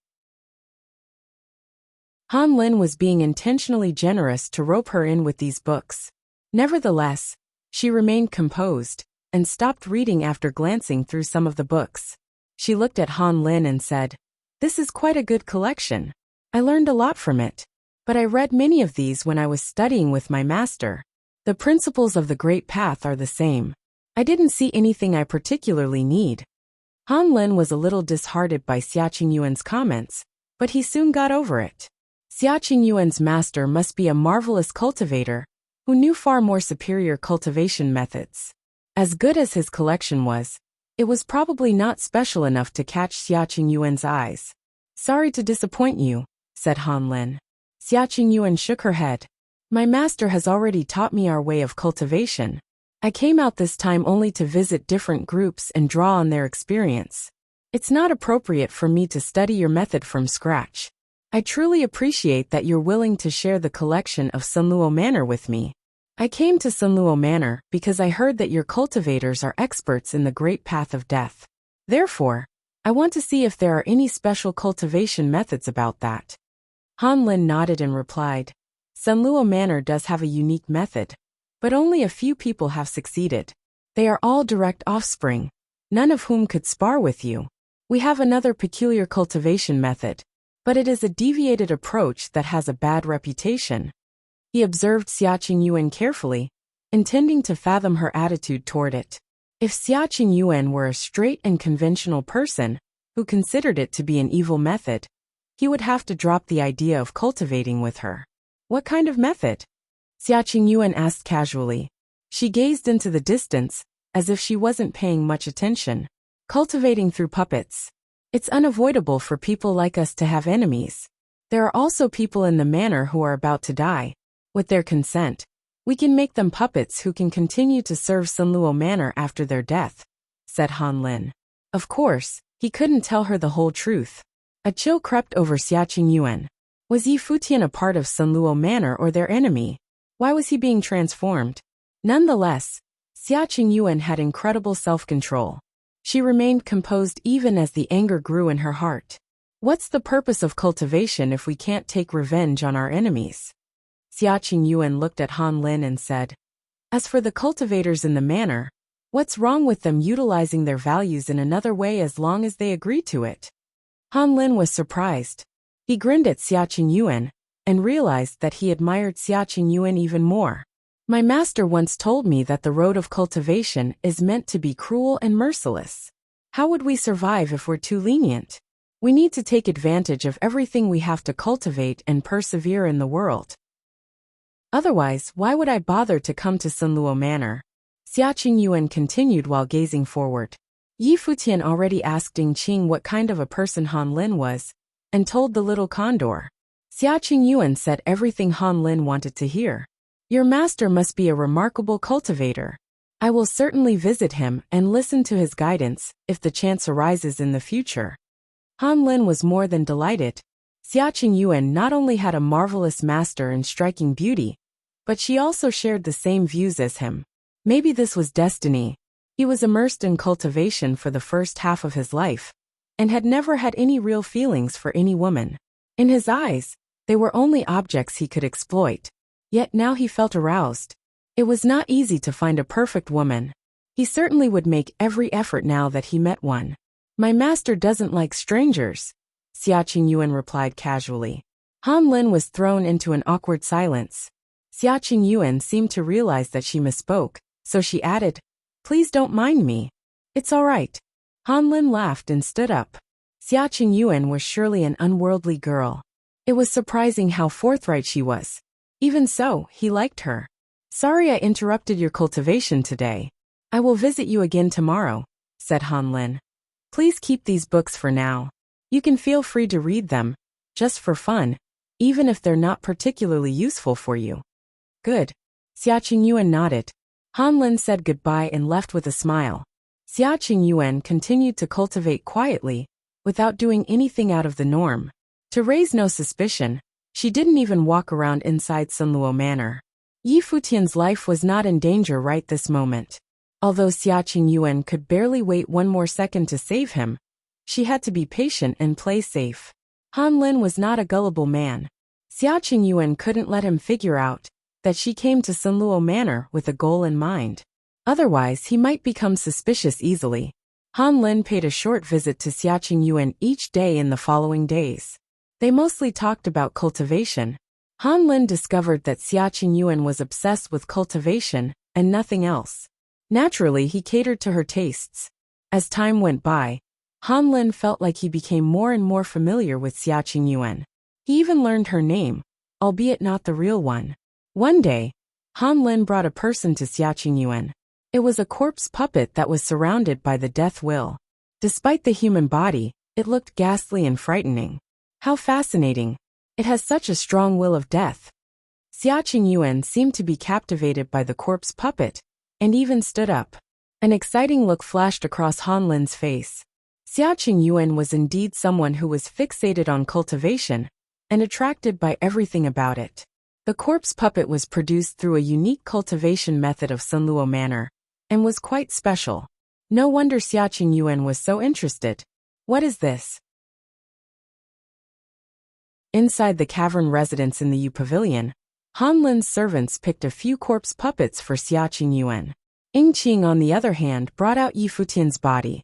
Han Lin was being intentionally generous to rope her in with these books. Nevertheless, she remained composed and stopped reading after glancing through some of the books. She looked at Han Lin and said, "This is quite a good collection. I learned a lot from it. But I read many of these when I was studying with my master. The principles of the Great Path are the same. I didn't see anything I particularly need." Han Lin was a little disheartened by Xia Qingyuan's comments, but he soon got over it. Xia Qingyuan's master must be a marvelous cultivator who knew far more superior cultivation methods. As good as his collection was, it was probably not special enough to catch Xia Qingyuan's eyes. "Sorry to disappoint you," said Han Lin. Xia Qingyuan shook her head. "My master has already taught me our way of cultivation. I came out this time only to visit different groups and draw on their experience. It's not appropriate for me to study your method from scratch. I truly appreciate that you're willing to share the collection of Sunluo Manor with me. I came to Sunluo Manor because I heard that your cultivators are experts in the Great Path of Death. Therefore, I want to see if there are any special cultivation methods about that. Han Lin nodded and replied, Sunluo Manor does have a unique method, but only a few people have succeeded. They are all direct offspring, none of whom could spar with you. We have another peculiar cultivation method, but it is a deviated approach that has a bad reputation. He observed Xia Qingyuan carefully, intending to fathom her attitude toward it. If Xia Qingyuan were a straight and conventional person, who considered it to be an evil method, he would have to drop the idea of cultivating with her. What kind of method? Xia Qingyuan asked casually. She gazed into the distance, as if she wasn't paying much attention. Cultivating through puppets. It's unavoidable for people like us to have enemies. There are also people in the manor who are about to die. With their consent, we can make them puppets who can continue to serve Sunluo Manor after their death, said Han Lin. Of course, he couldn't tell her the whole truth. A chill crept over Xia Qingyuan. Was Yi Futian a part of Sunluo Manor or their enemy? Why was he being transformed? Nonetheless, Xia Qingyuan had incredible self-control. She remained composed even as the anger grew in her heart. What's the purpose of cultivation if we can't take revenge on our enemies? Xia Qingyuan looked at Han Lin and said, As for the cultivators in the manor, what's wrong with them utilizing their values in another way as long as they agree to it? Han Lin was surprised. He grinned at Xia Qingyuan and realized that he admired Xia Qingyuan even more. My master once told me that the road of cultivation is meant to be cruel and merciless. How would we survive if we're too lenient? We need to take advantage of everything we have to cultivate and persevere in the world. Otherwise, why would I bother to come to Sunluo Manor? Xia Qingyuan continued while gazing forward. Yi Futian already asked Ding Qing what kind of a person Han Lin was, and told the little condor. Xia Qingyuan said everything Han Lin wanted to hear. Your master must be a remarkable cultivator. I will certainly visit him and listen to his guidance if the chance arises in the future. Han Lin was more than delighted. Xia Qingyuan not only had a marvelous master and striking beauty, but she also shared the same views as him. Maybe this was destiny. He was immersed in cultivation for the first half of his life, and had never had any real feelings for any woman. In his eyes, they were only objects he could exploit. Yet now he felt aroused. It was not easy to find a perfect woman. He certainly would make every effort now that he met one. My master doesn't like strangers, Xia Qingyuan replied casually. Han Lin was thrown into an awkward silence. Xia Qingyuan seemed to realize that she misspoke, so she added, Please don't mind me. It's all right. Han Lin laughed and stood up. Xia Qingyuan was surely an unworldly girl. It was surprising how forthright she was. Even so, he liked her. Sorry I interrupted your cultivation today. I will visit you again tomorrow, said Han Lin. Please keep these books for now. You can feel free to read them, just for fun, even if they're not particularly useful for you. Good. Xia Qingyuan nodded. Han Lin said goodbye and left with a smile. Xia Qingyuan continued to cultivate quietly, without doing anything out of the norm. To raise no suspicion, she didn't even walk around inside Sunluo Manor. Yi Futian's life was not in danger right this moment. Although Xia Qingyuan could barely wait one more second to save him, she had to be patient and play safe. Han Lin was not a gullible man. Xia Qingyuan couldn't let him figure out that she came to Sunluo Manor with a goal in mind. Otherwise, he might become suspicious easily. Han Lin paid a short visit to Xia Qingyuan each day in the following days. They mostly talked about cultivation. Han Lin discovered that Xia Qingyuan was obsessed with cultivation and nothing else. Naturally, he catered to her tastes. As time went by, Han Lin felt like he became more and more familiar with Xia Qingyuan. He even learned her name, albeit not the real one. One day, Han Lin brought a person to Xia Qingyuan. It was a corpse puppet that was surrounded by the death will. Despite the human body, it looked ghastly and frightening. How fascinating. It has such a strong will of death. Xia Qingyuan seemed to be captivated by the corpse puppet, and even stood up. An exciting look flashed across Han Lin's face. Xia Qingyuan was indeed someone who was fixated on cultivation, and attracted by everything about it. The corpse puppet was produced through a unique cultivation method of Sunluo manner, and was quite special. No wonder Xia Qingyuan was so interested. What is this? Inside the cavern residence in the Yu Pavilion, Han Lin's servants picked a few corpse puppets for Xia Qingyuan. Ying Qing, on the other hand, brought out Yi Futian's body.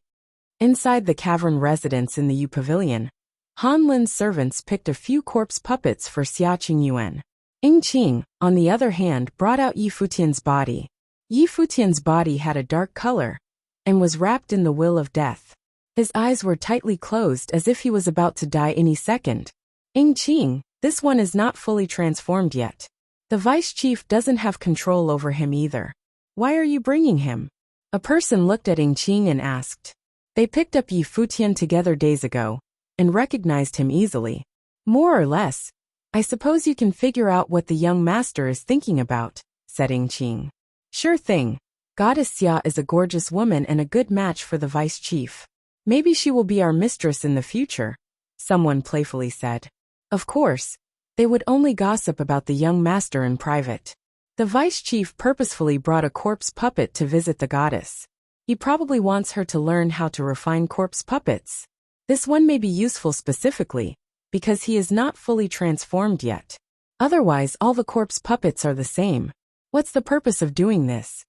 Inside the cavern residence in the Yu Pavilion, Han Lin's servants picked a few corpse puppets for Xia Qingyuan. Ying Qing, on the other hand, brought out Yi Futian's body. Yi Futian's body had a dark color, and was wrapped in the will of death. His eyes were tightly closed as if he was about to die any second. Ying Qing, this one is not fully transformed yet. The vice chief doesn't have control over him either. Why are you bringing him? A person looked at Ying Qing and asked. They picked up Yi Futian together days ago, and recognized him easily. More or less, I suppose you can figure out what the young master is thinking about, said Ying Qing. Sure thing. Goddess Xia is a gorgeous woman and a good match for the vice chief. Maybe she will be our mistress in the future, someone playfully said. Of course, they would only gossip about the young master in private. The vice chief purposefully brought a corpse puppet to visit the goddess. He probably wants her to learn how to refine corpse puppets. This one may be useful specifically, because he is not fully transformed yet. Otherwise, all the corpse puppets are the same. What's the purpose of doing this?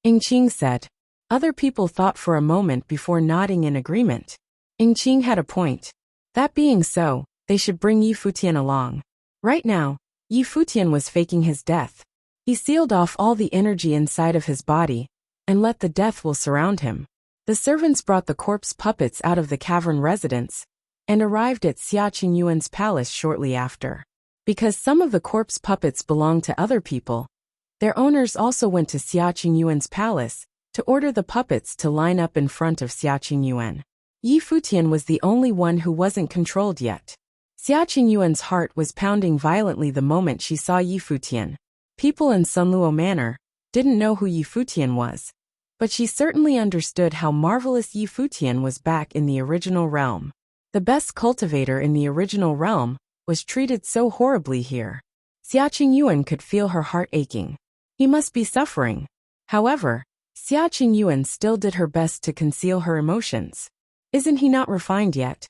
Ying Qing said. Other people thought for a moment before nodding in agreement. Ying Qing had a point. That being so, they should bring Yi Futian along. Right now, Yi Futian was faking his death. He sealed off all the energy inside of his body, and let the death will surround him. The servants brought the corpse puppets out of the cavern residence, and arrived at Xia Qingyuan's palace shortly after. Because some of the corpse puppets belonged to other people, their owners also went to Xia Qingyuan's palace, to order the puppets to line up in front of Xia Qingyuan. Yi Futian was the only one who wasn't controlled yet. Xia Qingyuan's heart was pounding violently the moment she saw Yi Futian. People in Sunluo Manor didn't know who Yi Futian was, but she certainly understood how marvelous Yi Futian was back in the original realm. The best cultivator in the original realm was treated so horribly here. Xia Qingyuan could feel her heart aching. He must be suffering. However, Xia Qingyuan still did her best to conceal her emotions. Isn't he not refined yet?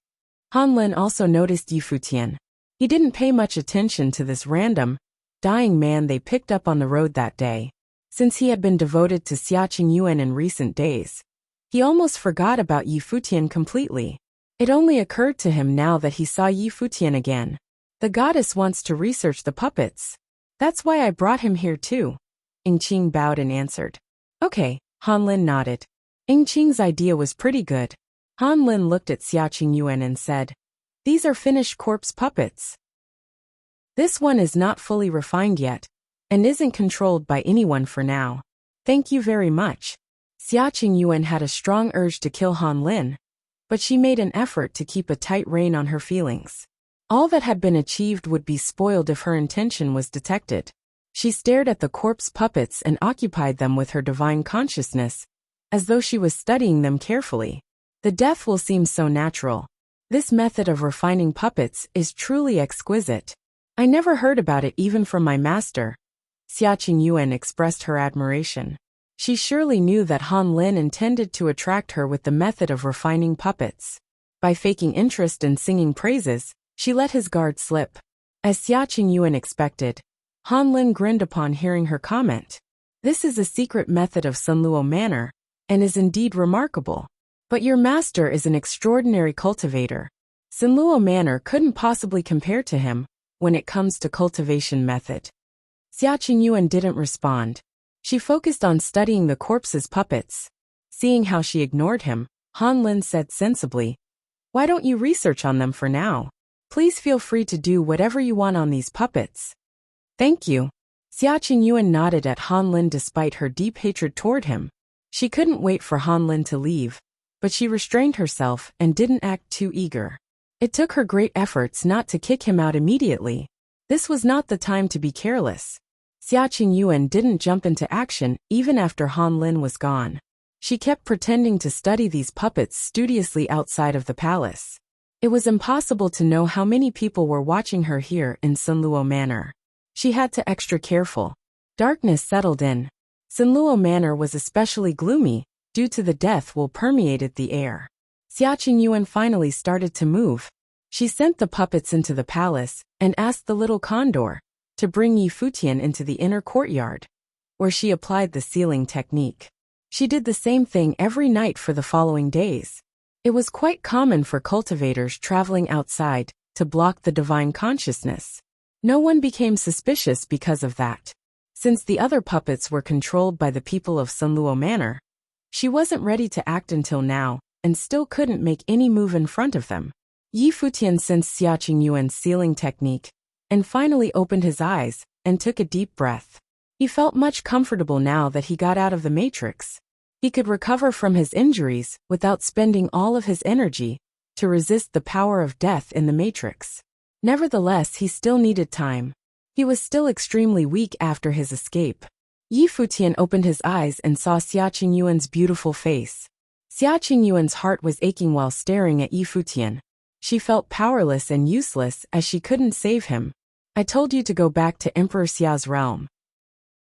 Han Lin also noticed Yi Futian. He didn't pay much attention to this random, dying man they picked up on the road that day. Since he had been devoted to Xia Qingyuan in recent days, he almost forgot about Yi Futian completely. It only occurred to him now that he saw Yi Futian again. The goddess wants to research the puppets. That's why I brought him here too. Ying Qing bowed and answered. Okay, Han Lin nodded. Ying Qing's idea was pretty good. Han Lin looked at Xia Qingyuan and said, These are finished corpse puppets. This one is not fully refined yet, and isn't controlled by anyone for now. Thank you very much. Xia Qingyuan had a strong urge to kill Han Lin, but she made an effort to keep a tight rein on her feelings. All that had been achieved would be spoiled if her intention was detected. She stared at the corpse puppets and occupied them with her divine consciousness, as though she was studying them carefully. The death will seem so natural. This method of refining puppets is truly exquisite. I never heard about it even from my master. Xia Qingyuan expressed her admiration. She surely knew that Han Lin intended to attract her with the method of refining puppets. By faking interest and singing praises, she let his guard slip. As Xia Qingyuan expected, Han Lin grinned upon hearing her comment. This is a secret method of Sunluo Manor, and is indeed remarkable. But your master is an extraordinary cultivator. Sunluo Manor couldn't possibly compare to him when it comes to cultivation method. Xia Qingyuan didn't respond. She focused on studying the corpse's puppets. Seeing how she ignored him, Han Lin said sensibly, Why don't you research on them for now? Please feel free to do whatever you want on these puppets. Thank you. Xia Qingyuan nodded at Han Lin despite her deep hatred toward him. She couldn't wait for Han Lin to leave, but she restrained herself and didn't act too eager. It took her great efforts not to kick him out immediately. This was not the time to be careless. Xia Qingyuan didn't jump into action even after Han Lin was gone. She kept pretending to study these puppets studiously outside of the palace. It was impossible to know how many people were watching her here in Sunluo Manor. She had to extra careful. Darkness settled in. Sunluo Manor was especially gloomy, due to the death wool permeated the air. Xia Qingyuan finally started to move. She sent the puppets into the palace, and asked the little condor to bring Yi Futian into the inner courtyard, where she applied the sealing technique. She did the same thing every night for the following days. It was quite common for cultivators traveling outside to block the divine consciousness. No one became suspicious because of that. Since the other puppets were controlled by the people of Sunluo Manor, she wasn't ready to act until now, and still couldn't make any move in front of them. Yi Futian sensed Xia Qingyuan's sealing technique, and finally opened his eyes, and took a deep breath. He felt much comfortable now that he got out of the matrix. He could recover from his injuries without spending all of his energy to resist the power of death in the matrix. Nevertheless, he still needed time. He was still extremely weak after his escape. Yi Futian opened his eyes and saw Xia Qingyuan's beautiful face. Xia Qingyuan's heart was aching while staring at Yi Futian. She felt powerless and useless as she couldn't save him. I told you to go back to Emperor Xia's realm.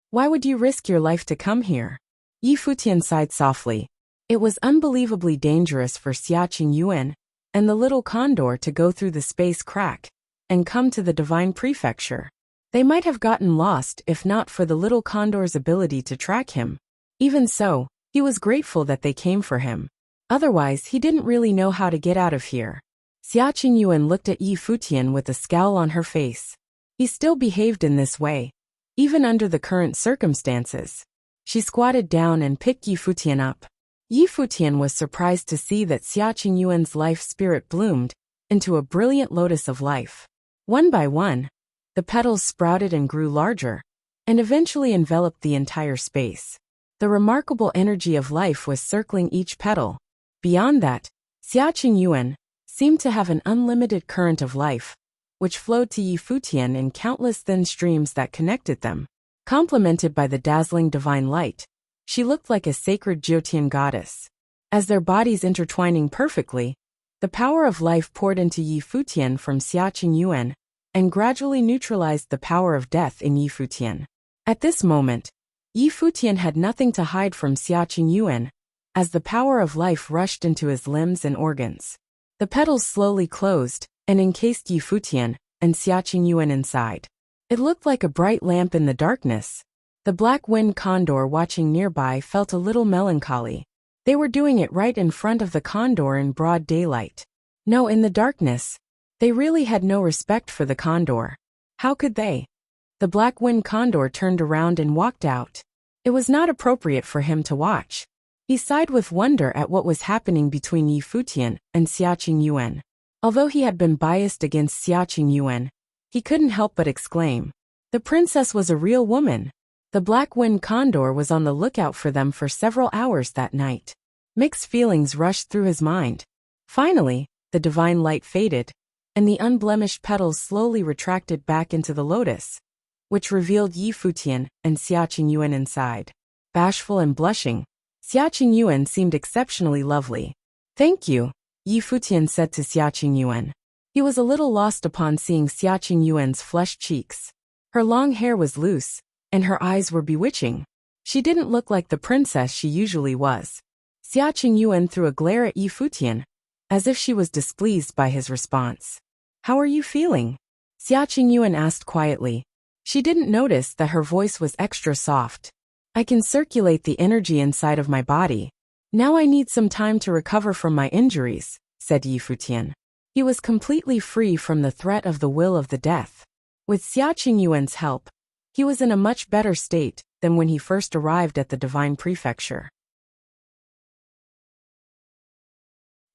Why would you risk your life to come here? Yi Futian sighed softly. It was unbelievably dangerous for Xia Qingyuan and the little condor to go through the space crack and come to the divine prefecture. They might have gotten lost if not for the little condor's ability to track him. Even so, he was grateful that they came for him. Otherwise, he didn't really know how to get out of here. Xia Qingyuan looked at Yi Futian with a scowl on her face. He still behaved in this way, even under the current circumstances. She squatted down and picked Yi Futian up. Yi Futian was surprised to see that Xia Qingyuan's life spirit bloomed into a brilliant lotus of life. One by one, the petals sprouted and grew larger, and eventually enveloped the entire space. The remarkable energy of life was circling each petal. Beyond that, Xia Qingyuan seemed to have an unlimited current of life, which flowed to Yi Futian in countless thin streams that connected them. Complemented by the dazzling divine light, she looked like a sacred Jyotian goddess. As their bodies intertwining perfectly, the power of life poured into Yi Futian from Xia Qingyuan, and gradually neutralized the power of death in Yi Futian. At this moment, Yi Futian had nothing to hide from Xia Qingyuan, as the power of life rushed into his limbs and organs. The petals slowly closed, and encased Yi Futian and Xia Qingyuan inside. It looked like a bright lamp in the darkness. The black-winged condor watching nearby felt a little melancholy. They were doing it right in front of the condor in broad daylight. No, in the darkness. They really had no respect for the condor. How could they? The black-winged condor turned around and walked out. It was not appropriate for him to watch. He sighed with wonder at what was happening between Yi Futian and Xia Qingyuan. Although he had been biased against Xia Qingyuan, he couldn't help but exclaim. The princess was a real woman. The black-winged condor was on the lookout for them for several hours that night. Mixed feelings rushed through his mind. Finally, the divine light faded, and the unblemished petals slowly retracted back into the lotus, which revealed Yi Futian and Xia Qingyuan inside. Bashful and blushing, Xia Qingyuan seemed exceptionally lovely. Thank you, Yi Futian said to Xia Qingyuan. He was a little lost upon seeing Xia Qingyuan's flushed cheeks. Her long hair was loose, and her eyes were bewitching. She didn't look like the princess she usually was. Xia Qingyuan threw a glare at Yi Futian, as if she was displeased by his response. How are you feeling? Xia Qingyuan asked quietly. She didn't notice that her voice was extra soft. I can circulate the energy inside of my body. Now I need some time to recover from my injuries, said Yi Futian. He was completely free from the threat of the will of the death. With Xia Qingyuan's help, he was in a much better state than when he first arrived at the divine prefecture.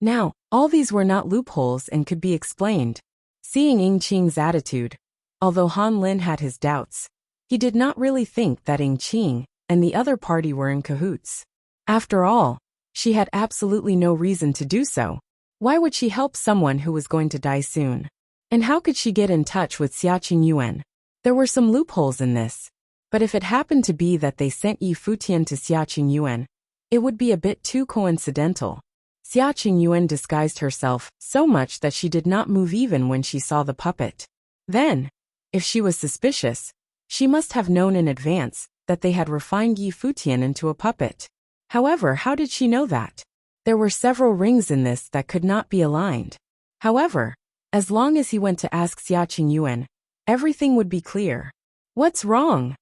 Now, all these were not loopholes and could be explained. Seeing Ying Qing's attitude, although Han Lin had his doubts, he did not really think that Ying Qing and the other party were in cahoots. After all, she had absolutely no reason to do so. Why would she help someone who was going to die soon? And how could she get in touch with Xia Qingyuan? There were some loopholes in this, but if it happened to be that they sent Yi Futian to Xia Qingyuan, it would be a bit too coincidental. Xia Qingyuan disguised herself so much that she did not move even when she saw the puppet. Then, if she was suspicious, she must have known in advance that they had refined Yi Futian into a puppet. However, how did she know that? There were several rings in this that could not be aligned. However, as long as he went to ask Xia Qingyuan, everything would be clear. "What's wrong?"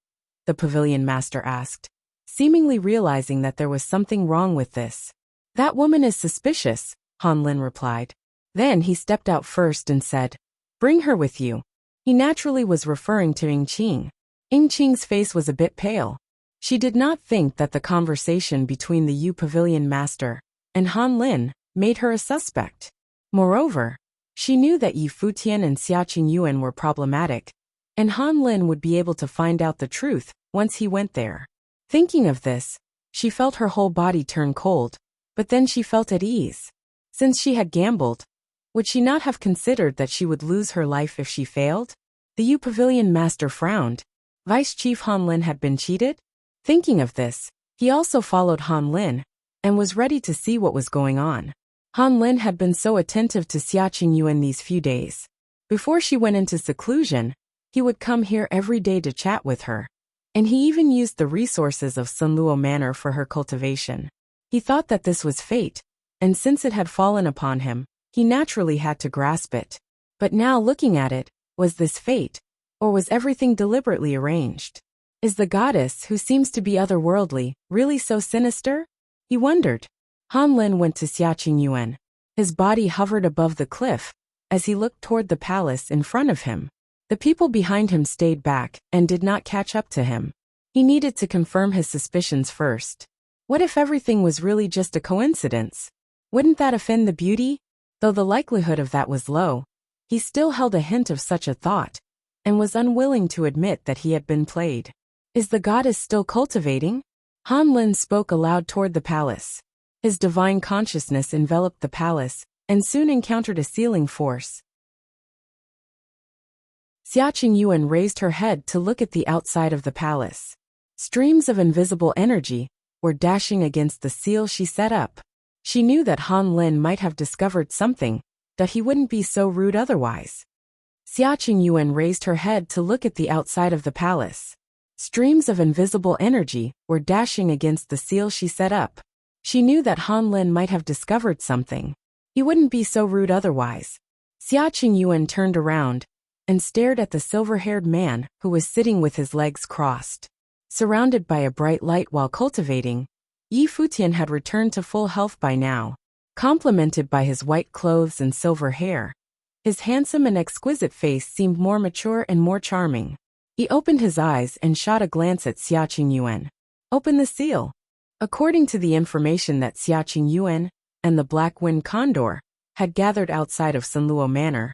the pavilion master asked, seemingly realizing that there was something wrong with this. "That woman is suspicious," Han Lin replied. Then he stepped out first and said, "Bring her with you." He naturally was referring to Ying Qing. Ying Qing's face was a bit pale. She did not think that the conversation between the Yu Pavilion master and Han Lin made her a suspect. Moreover, she knew that Yi Futian and Xia Qingyuan were problematic, and Han Lin would be able to find out the truth once he went there. Thinking of this, she felt her whole body turn cold, but then she felt at ease. Since she had gambled, would she not have considered that she would lose her life if she failed? The Yu Pavilion master frowned. Vice Chief Han Lin had been cheated? Thinking of this, he also followed Han Lin and was ready to see what was going on. Han Lin had been so attentive to Xia Qingyuan these few days. Before she went into seclusion, he would come here every day to chat with her, and he even used the resources of Sunluo Manor for her cultivation. He thought that this was fate, and since it had fallen upon him, he naturally had to grasp it. But now looking at it, was this fate, or was everything deliberately arranged? Is the goddess, who seems to be otherworldly, really so sinister? He wondered. Han Lin went to Xia Qingyuan. His body hovered above the cliff as he looked toward the palace in front of him. The people behind him stayed back and did not catch up to him. He needed to confirm his suspicions first. What if everything was really just a coincidence? Wouldn't that offend the beauty? Though the likelihood of that was low, he still held a hint of such a thought, and was unwilling to admit that he had been played. Is the goddess still cultivating? Han Lin spoke aloud toward the palace. His divine consciousness enveloped the palace, and soon encountered a sealing force. Xia Qingyuan raised her head to look at the outside of the palace. Streams of invisible energy were dashing against the seal she set up. She knew that Han Lin might have discovered something, that he wouldn't be so rude otherwise. Xia Qingyuan raised her head to look at the outside of the palace. Streams of invisible energy were dashing against the seal she set up. She knew that Han Lin might have discovered something. He wouldn't be so rude otherwise. Xia Qingyuan turned around and stared at the silver-haired man who was sitting with his legs crossed. Surrounded by a bright light while cultivating, Yi Futian had returned to full health by now. Complemented by his white clothes and silver hair, his handsome and exquisite face seemed more mature and more charming. He opened his eyes and shot a glance at Xia Qingyuan. "Open the seal." According to the information that Xia Qingyuan and the Black Wind Condor had gathered outside of Sunluo Manor,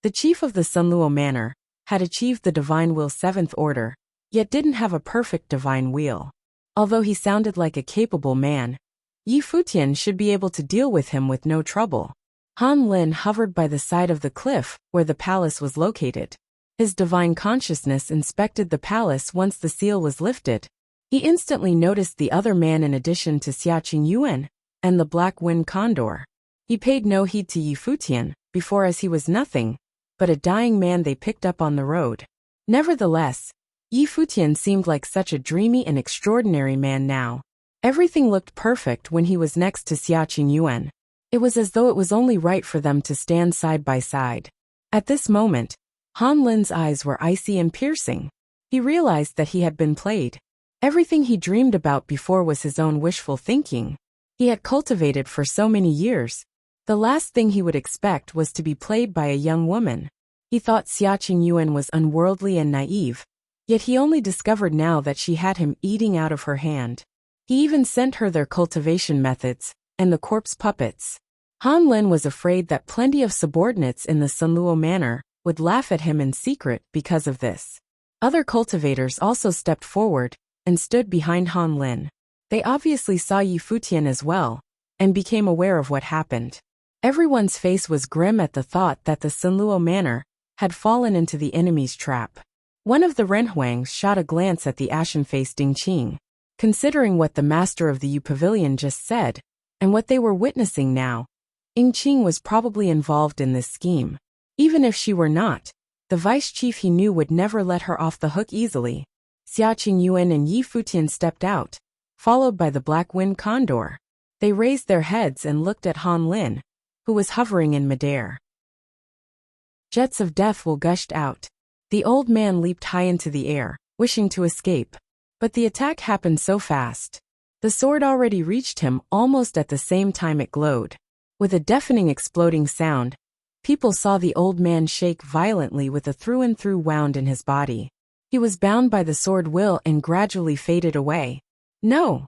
the chief of the Sunluo Manor had achieved the Divine Will 7th Order, yet didn't have a perfect Divine Will. Although he sounded like a capable man, Yi Futian should be able to deal with him with no trouble. Han Lin hovered by the side of the cliff where the palace was located. His divine consciousness inspected the palace once the seal was lifted. He instantly noticed the other man in addition to Xia Qingyuan and the Black Wind Condor. He paid no heed to Yi Futian before, as he was nothing but a dying man they picked up on the road. Nevertheless, Yi Futian seemed like such a dreamy and extraordinary man now. Everything looked perfect when he was next to Xia Qingyuan. It was as though it was only right for them to stand side by side. At this moment, Han Lin's eyes were icy and piercing. He realized that he had been played. Everything he dreamed about before was his own wishful thinking. He had cultivated for so many years. The last thing he would expect was to be played by a young woman. He thought Xia Qingyuan was unworldly and naive, yet he only discovered now that she had him eating out of her hand. He even sent her their cultivation methods and the corpse puppets. Han Lin was afraid that plenty of subordinates in the Sunluo Manor would laugh at him in secret because of this. Other cultivators also stepped forward and stood behind Han Lin. They obviously saw Yi Futian as well, and became aware of what happened. Everyone's face was grim at the thought that the Sunluo Manor had fallen into the enemy's trap. One of the Renhuangs shot a glance at the ashen-faced Ding Qing. Considering what the master of the Yu Pavilion just said, and what they were witnessing now. Ying Qing was probably involved in this scheme. Even if she were not, the vice chief he knew would never let her off the hook easily. Xia Qingyuan and Yi Futian stepped out, followed by the Black Wind Condor. They raised their heads and looked at Han Lin, who was hovering in midair. Jets of death will gushed out. The old man leaped high into the air, wishing to escape. But the attack happened so fast. The sword already reached him almost at the same time it glowed. With a deafening exploding sound, people saw the old man shake violently with a through-and-through wound in his body. He was bound by the sword will and gradually faded away. No!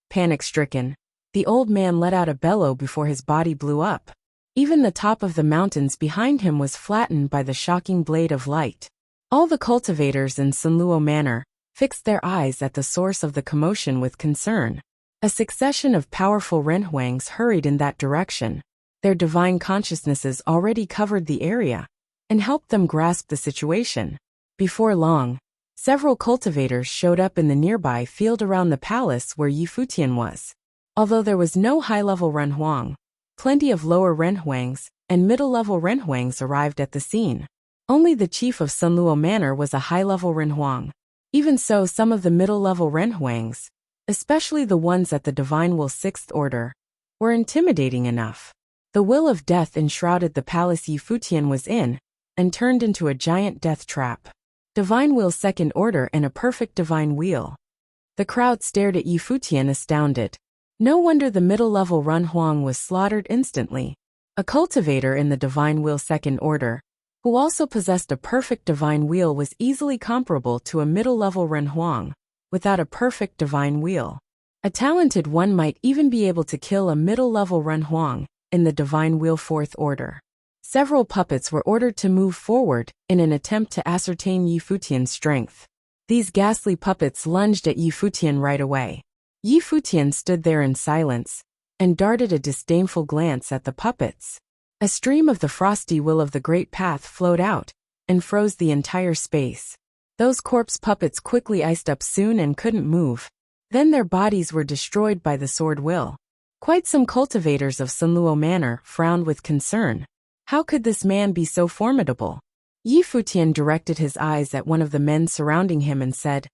Panic-stricken, the old man let out a bellow before his body blew up. Even the top of the mountains behind him was flattened by the shocking blade of light. All the cultivators in Sunluo Manor fixed their eyes at the source of the commotion with concern. A succession of powerful renhuangs hurried in that direction. Their divine consciousnesses already covered the area and helped them grasp the situation. Before long, several cultivators showed up in the nearby field around the palace where Yi Futian was. Although there was no high-level renhuang, plenty of lower renhuangs and middle-level renhuangs arrived at the scene. Only the chief of Sunluo Manor was a high-level renhuang. Even so, some of the middle-level renhuangs, especially the ones at the Divine Will 6th Order, were intimidating enough. The will of death enshrouded the palace Yi Futian was in and turned into a giant death trap. Divine Will 2nd Order and a perfect divine wheel. The crowd stared at Yi Futian astounded. No wonder the middle-level renhuang was slaughtered instantly. A cultivator in the Divine Will 2nd Order, who also possessed a perfect divine wheel, was easily comparable to a middle-level renhuang, without a perfect divine wheel. A talented one might even be able to kill a middle-level renhuang in the Divine Wheel 4th Order. Several puppets were ordered to move forward in an attempt to ascertain Yi Futian's strength. These ghastly puppets lunged at Yi Futian right away. Yi Futian stood there in silence and darted a disdainful glance at the puppets. A stream of the frosty will of the Great Path flowed out and froze the entire space. Those corpse puppets quickly iced up soon and couldn't move. Then their bodies were destroyed by the sword will. Quite some cultivators of Sunluo Manor frowned with concern. How could this man be so formidable? Yi Futian directed his eyes at one of the men surrounding him and said,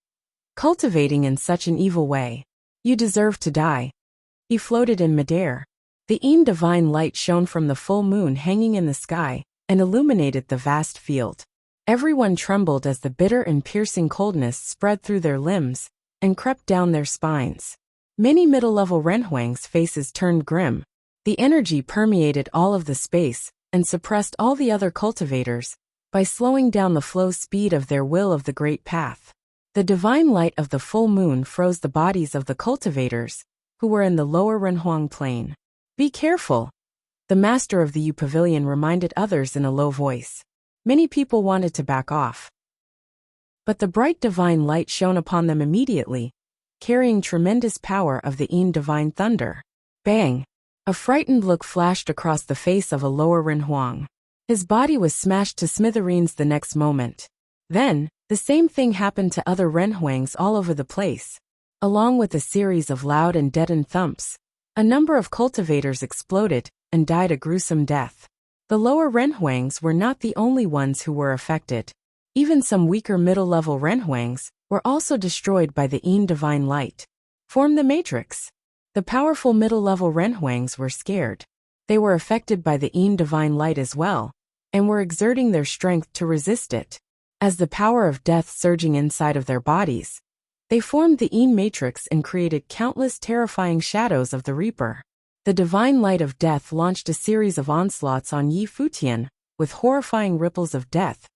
"Cultivating in such an evil way, you deserve to die." He floated in midair. The divine light shone from the full moon hanging in the sky and illuminated the vast field. Everyone trembled as the bitter and piercing coldness spread through their limbs and crept down their spines. Many middle-level renhuang's faces turned grim. The energy permeated all of the space and suppressed all the other cultivators by slowing down the flow speed of their will of the Great Path. The divine light of the full moon froze the bodies of the cultivators who were in the lower renhuang plane. "Be careful," the master of the Yu Pavilion reminded others in a low voice. Many people wanted to back off, but the bright divine light shone upon them immediately, carrying tremendous power of the divine thunder. Bang! A frightened look flashed across the face of a lower renhuang. His body was smashed to smithereens the next moment. Then, the same thing happened to other renhuangs all over the place. Along with a series of loud and deadened thumps, a number of cultivators exploded and died a gruesome death. The lower renhuangs were not the only ones who were affected. Even some weaker middle-level renhuangs were also destroyed by the divine light. Form the matrix. The powerful middle-level renhuangs were scared. They were affected by the divine light as well, and were exerting their strength to resist it. As the power of death surging inside of their bodies, they formed the matrix and created countless terrifying shadows of the Reaper. The divine light of death launched a series of onslaughts on Yi Futian with horrifying ripples of death,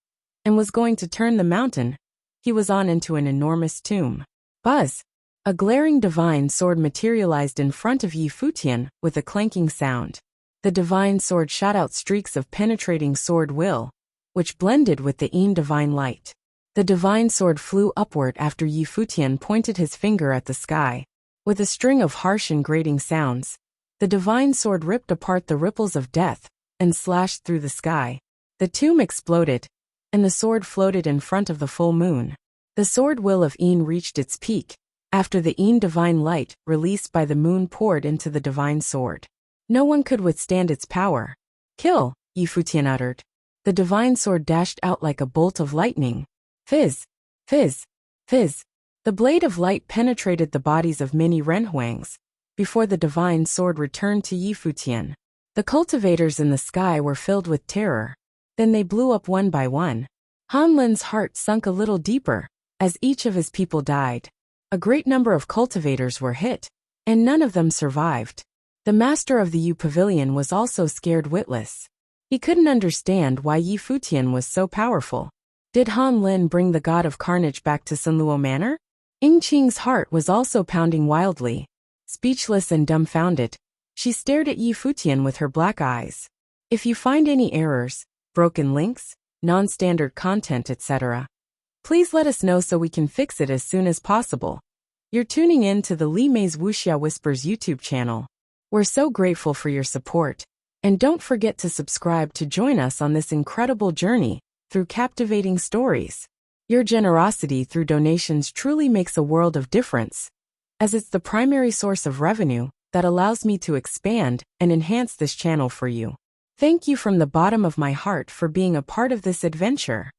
and was going to turn the mountain he was on into an enormous tomb. Buzz! A glaring divine sword materialized in front of Yi Futian with a clanking sound. The divine sword shot out streaks of penetrating sword will, which blended with the divine light. The divine sword flew upward after Yi Futian pointed his finger at the sky. With a string of harsh and grating sounds, the divine sword ripped apart the ripples of death and slashed through the sky. The tomb exploded, and the sword floated in front of the full moon. The sword will of reached its peak after the divine light released by the moon poured into the divine sword. No one could withstand its power. Kill, Futian uttered. The divine sword dashed out like a bolt of lightning. Fizz! Fizz! Fizz! The blade of light penetrated the bodies of many renhuangs before the divine sword returned to Futian. The cultivators in the sky were filled with terror. Then they blew up one by one. Han Lin's heart sunk a little deeper as each of his people died. A great number of cultivators were hit, and none of them survived. The master of the Yu Pavilion was also scared witless. He couldn't understand why Futian was so powerful. Did Han Lin bring the god of carnage back to Sunluo Manor? Ying Qing's heart was also pounding wildly. Speechless and dumbfounded, she stared at Futian with her black eyes. If you find any errors, broken links, non-standard content, etc., please let us know so we can fix it as soon as possible. You're tuning in to the Li Mei's Wuxia Whispers YouTube channel. We're so grateful for your support, and don't forget to subscribe to join us on this incredible journey through captivating stories. Your generosity through donations truly makes a world of difference, as it's the primary source of revenue that allows me to expand and enhance this channel for you. Thank you from the bottom of my heart for being a part of this adventure.